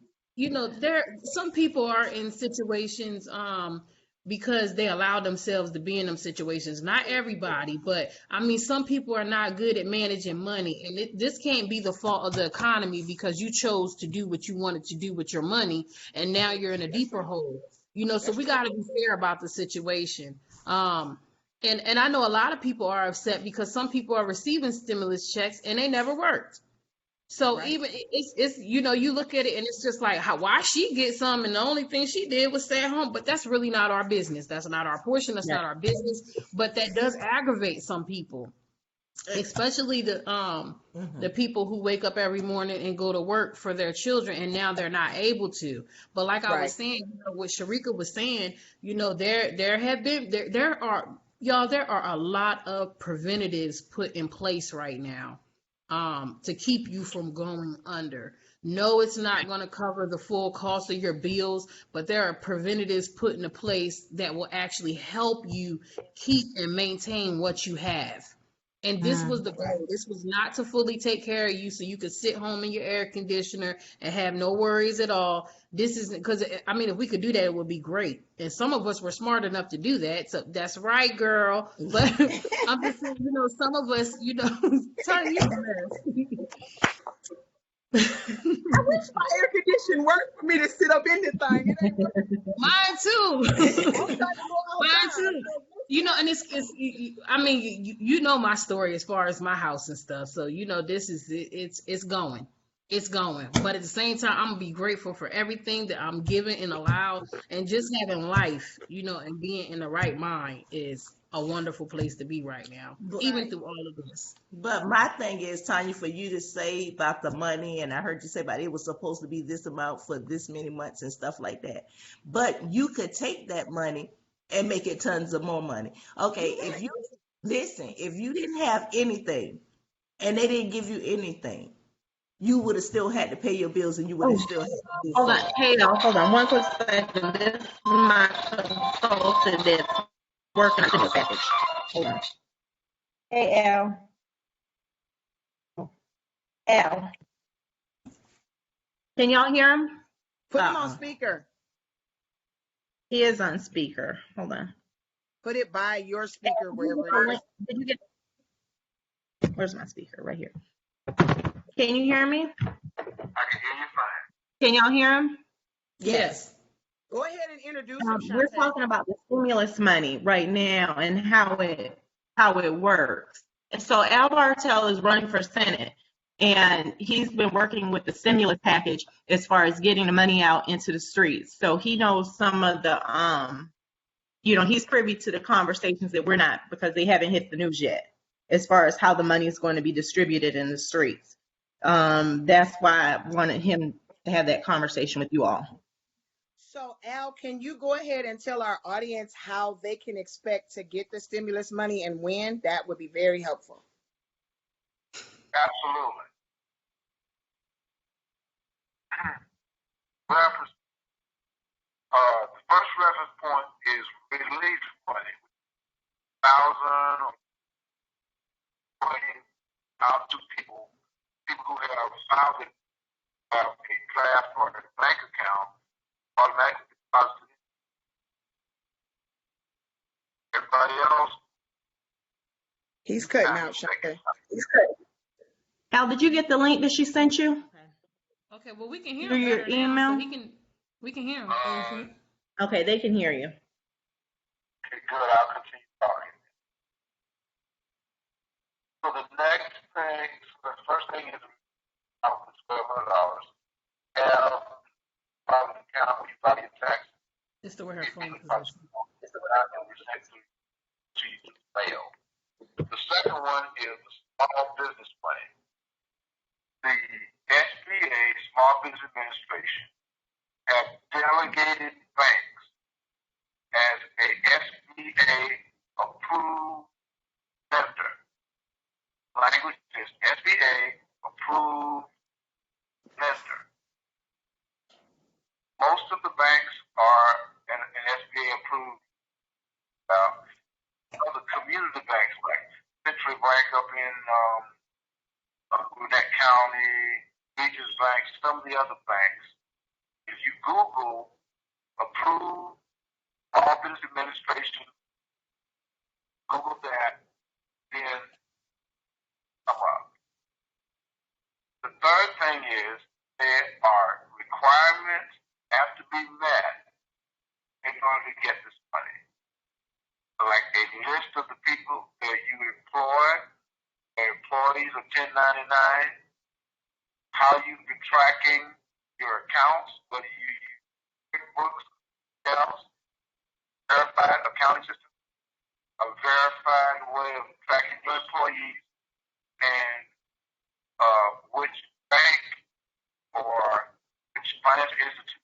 some people are in situations because they allow themselves to be in them situations. Not everybody, but I mean, some people are not good at managing money, and this can't be the fault of the economy because you chose to do what you wanted to do with your money, and now you're in a deeper hole. So we got to be fair about the situation. And I know a lot of people are upset because some people are receiving stimulus checks and they never worked. So Right. even it's you look at it and it's just like why she get some and the only thing she did was stay at home, but that's really not our business. That's not our portion. That's Yeah. not our business. But that does aggravate some people, especially the people who wake up every morning and go to work for their children and now they're not able to. But like I Right. was saying, what Sharika was saying, there have been there are y'all there are a lot of preventatives put in place right now to keep you from going under. No, it's not going to cover the full cost of your bills, but there are preventatives put into place that will actually help you keep and maintain what you have. And this was the goal. This was not to fully take care of you so you could sit home in your air conditioner and have no worries at all. This isn't because, I mean, if we could do that, it would be great. And some of us were smart enough to do that. So that's right, girl. But I'm just saying, some of us, turn you I wish my air condition worked for me to sit up in the thing. It ain't working. Mine too. I'm trying to go Mine outside. too. And I mean, you know my story as far as my house and stuff. So, this is, it's going. It's going. But at the same time, I'm going to be grateful for everything that I'm given and allowed. And just having life, and being in the right mind is a wonderful place to be right now, even through all of this. But my thing is, Tanya, for you to say about the money, and I heard you say about it was supposed to be this amount for this many months and stuff like that. But you could take that money and make it tons of more money. Okay, if you didn't have anything and they didn't give you anything, you would have still had to pay your bills and you would have still had to do Hold on. something. Hey, y'all, hold on one quick second. This is my consultant that's working on the package. Hold on. Hey, Al. Al. Can y'all hear him? Put him on speaker. He is on speaker. Hold on. Put it by your speaker wherever it is. Did you get? Where's my speaker? Right here. Can you hear me? I can hear you fine. Can y'all hear him? Yes. Go ahead and introduce him, We're Shantae. talking about the stimulus money right now and how it works. And so Al Bartel is running for Senate, and he's been working with the stimulus package as far as getting the money out into the streets. So he knows some of the he's privy to the conversations that we're not, because they haven't hit the news yet, as far as how the money is going to be distributed in the streets. That's why I wanted him to have that conversation with you all. So, Al, can you go ahead and tell our audience how they can expect to get the stimulus money and when? That would be very helpful. Absolutely. Reference, the first reference point is release money. 1,000 or 20 out to people who have filed it, have a draft or a bank account, automatically deposited. Everybody else, He's cutting out, Shantae. Al, did you get the link that she sent you? Okay, well, we can hear Through him your better now, so email? we can hear him. Okay, they can hear you. okay, good, I'll continue talking. So the next thing, the first thing is out for $1,200. And probably account when you file your taxes. Just the way her phone It's position. not going to be sent to you through mail. The second one is small business money. The SBA, Small Business Administration, have delegated banks as a SBA approved lender. Language is SBA approved lender. Most of the banks are an SBA approved. Other community banks like Central Bank up in Gwinnett County, Beaches Bank, some of the other banks, Google approved small business administration, Google that, then come up. The third thing is there are requirements have to be met in order to get this money. So like a list of the people that you employ, their employees of 1099, how you've been tracking your accounts, whether you use QuickBooks, else, verified accounting system, a verified way of tracking your employees, and which bank or which financial institution.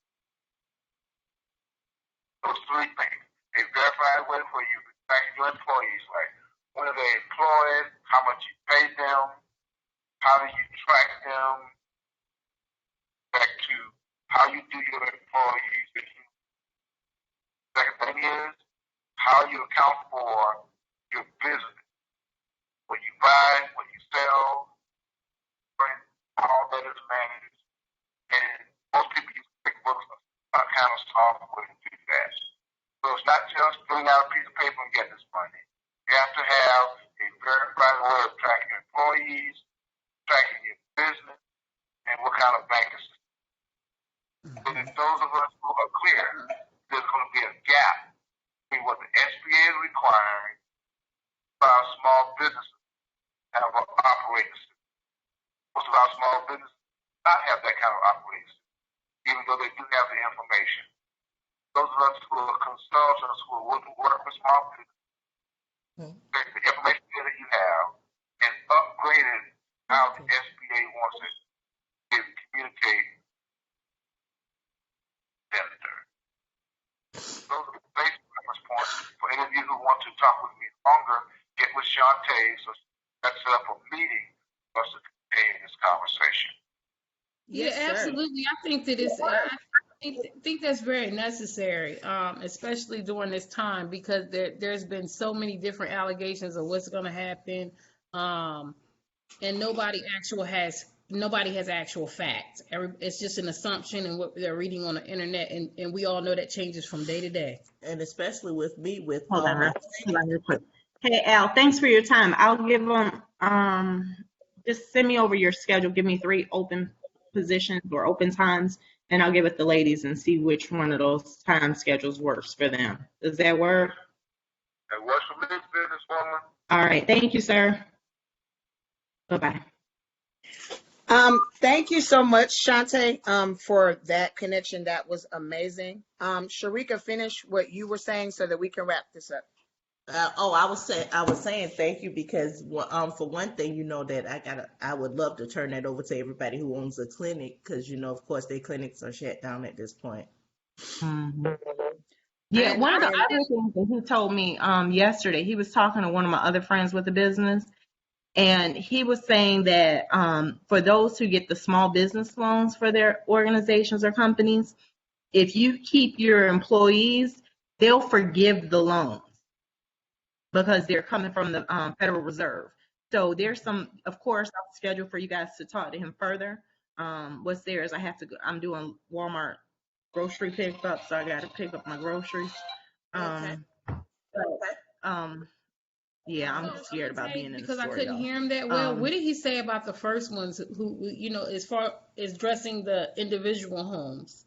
Those three things. A verified way for you to track your employees, like when are they employed, how much you pay them, how do you track them, back to how you do your employees. Second thing is how you account for your business. What you buy, what you sell, all that is managed. And most people use QuickBooks kind of software to do that. So it's not just filling out a piece of paper and getting this money. You have to have a verified way of tracking your employees, tracking your business, and what kind of bank is. So if those of us who are clear, there's going to be a gap between what the SBA is requiring for our small businesses have an operating system. Most of our small businesses do not have that kind of operating system, even though they do have the information. Those of us who are consultants who are willing to work with small businesses, take the information that you have and upgrade it how the SBA wants it to communicate. Those are the basic reference points. For any of you who want to talk with me longer, get with Shantae so let's set up a meeting for us to continue this conversation. Yeah, absolutely. I think that I think that's very necessary, especially during this time, because there's been so many different allegations of what's going to happen, and nobody has actual facts. It's just an assumption and what they're reading on the internet, and we all know that changes from day to day. And especially with me, Hold on real quick. Hey Al, thanks for your time. I'll give them just send me over your schedule. Give me 3 open positions or open times, and I'll give it the ladies and see which one of those time schedules works for them. Does that work? That works for me, businesswoman. All right. Thank you, sir. Bye-bye. Thank you so much, Shantae, for that connection. That was amazing. Sharika, finish what you were saying so that we can wrap this up. I was saying thank you because for one thing, you know that I would love to turn that over to everybody who owns a clinic, because of course their clinics are shut down at this point. Mm-hmm. Yeah, one of the other things that he told me yesterday, he was talking to one of my other friends with a business, and he was saying that for those who get the small business loans for their organizations or companies, if you keep your employees, they'll forgive the loans because they're coming from the Federal Reserve. So there's some, of course, I'll schedule for you guys to talk to him further. What's there is I'm doing Walmart grocery pickup, so I got to pick up my groceries. Yeah, I'm scared about being in the store, because I couldn't hear him that well. What did he say about the first ones who, as far as dressing the individual homes?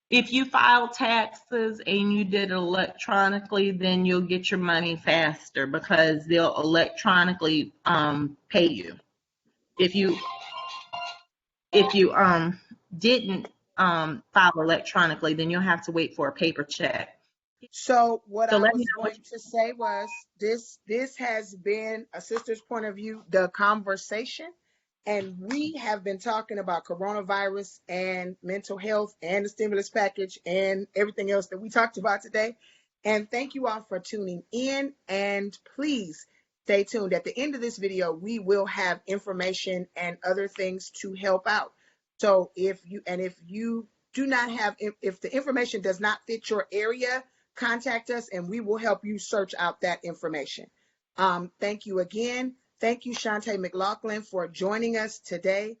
If you file taxes and you did it electronically, then you'll get your money faster because they'll electronically pay you. If you didn't file electronically, then you'll have to wait for a paper check. So what I was going to say was this has been a sister's point of view, the conversation. And we have been talking about coronavirus and mental health and the stimulus package and everything else that we talked about today. And thank you all for tuning in. And please stay tuned. At the end of this video, we will have information and other things to help out. So if you do not have, if the information does not fit your area, contact us and we will help you search out that information. Thank you again. Thank you, Shantae McLaughlin, for joining us today.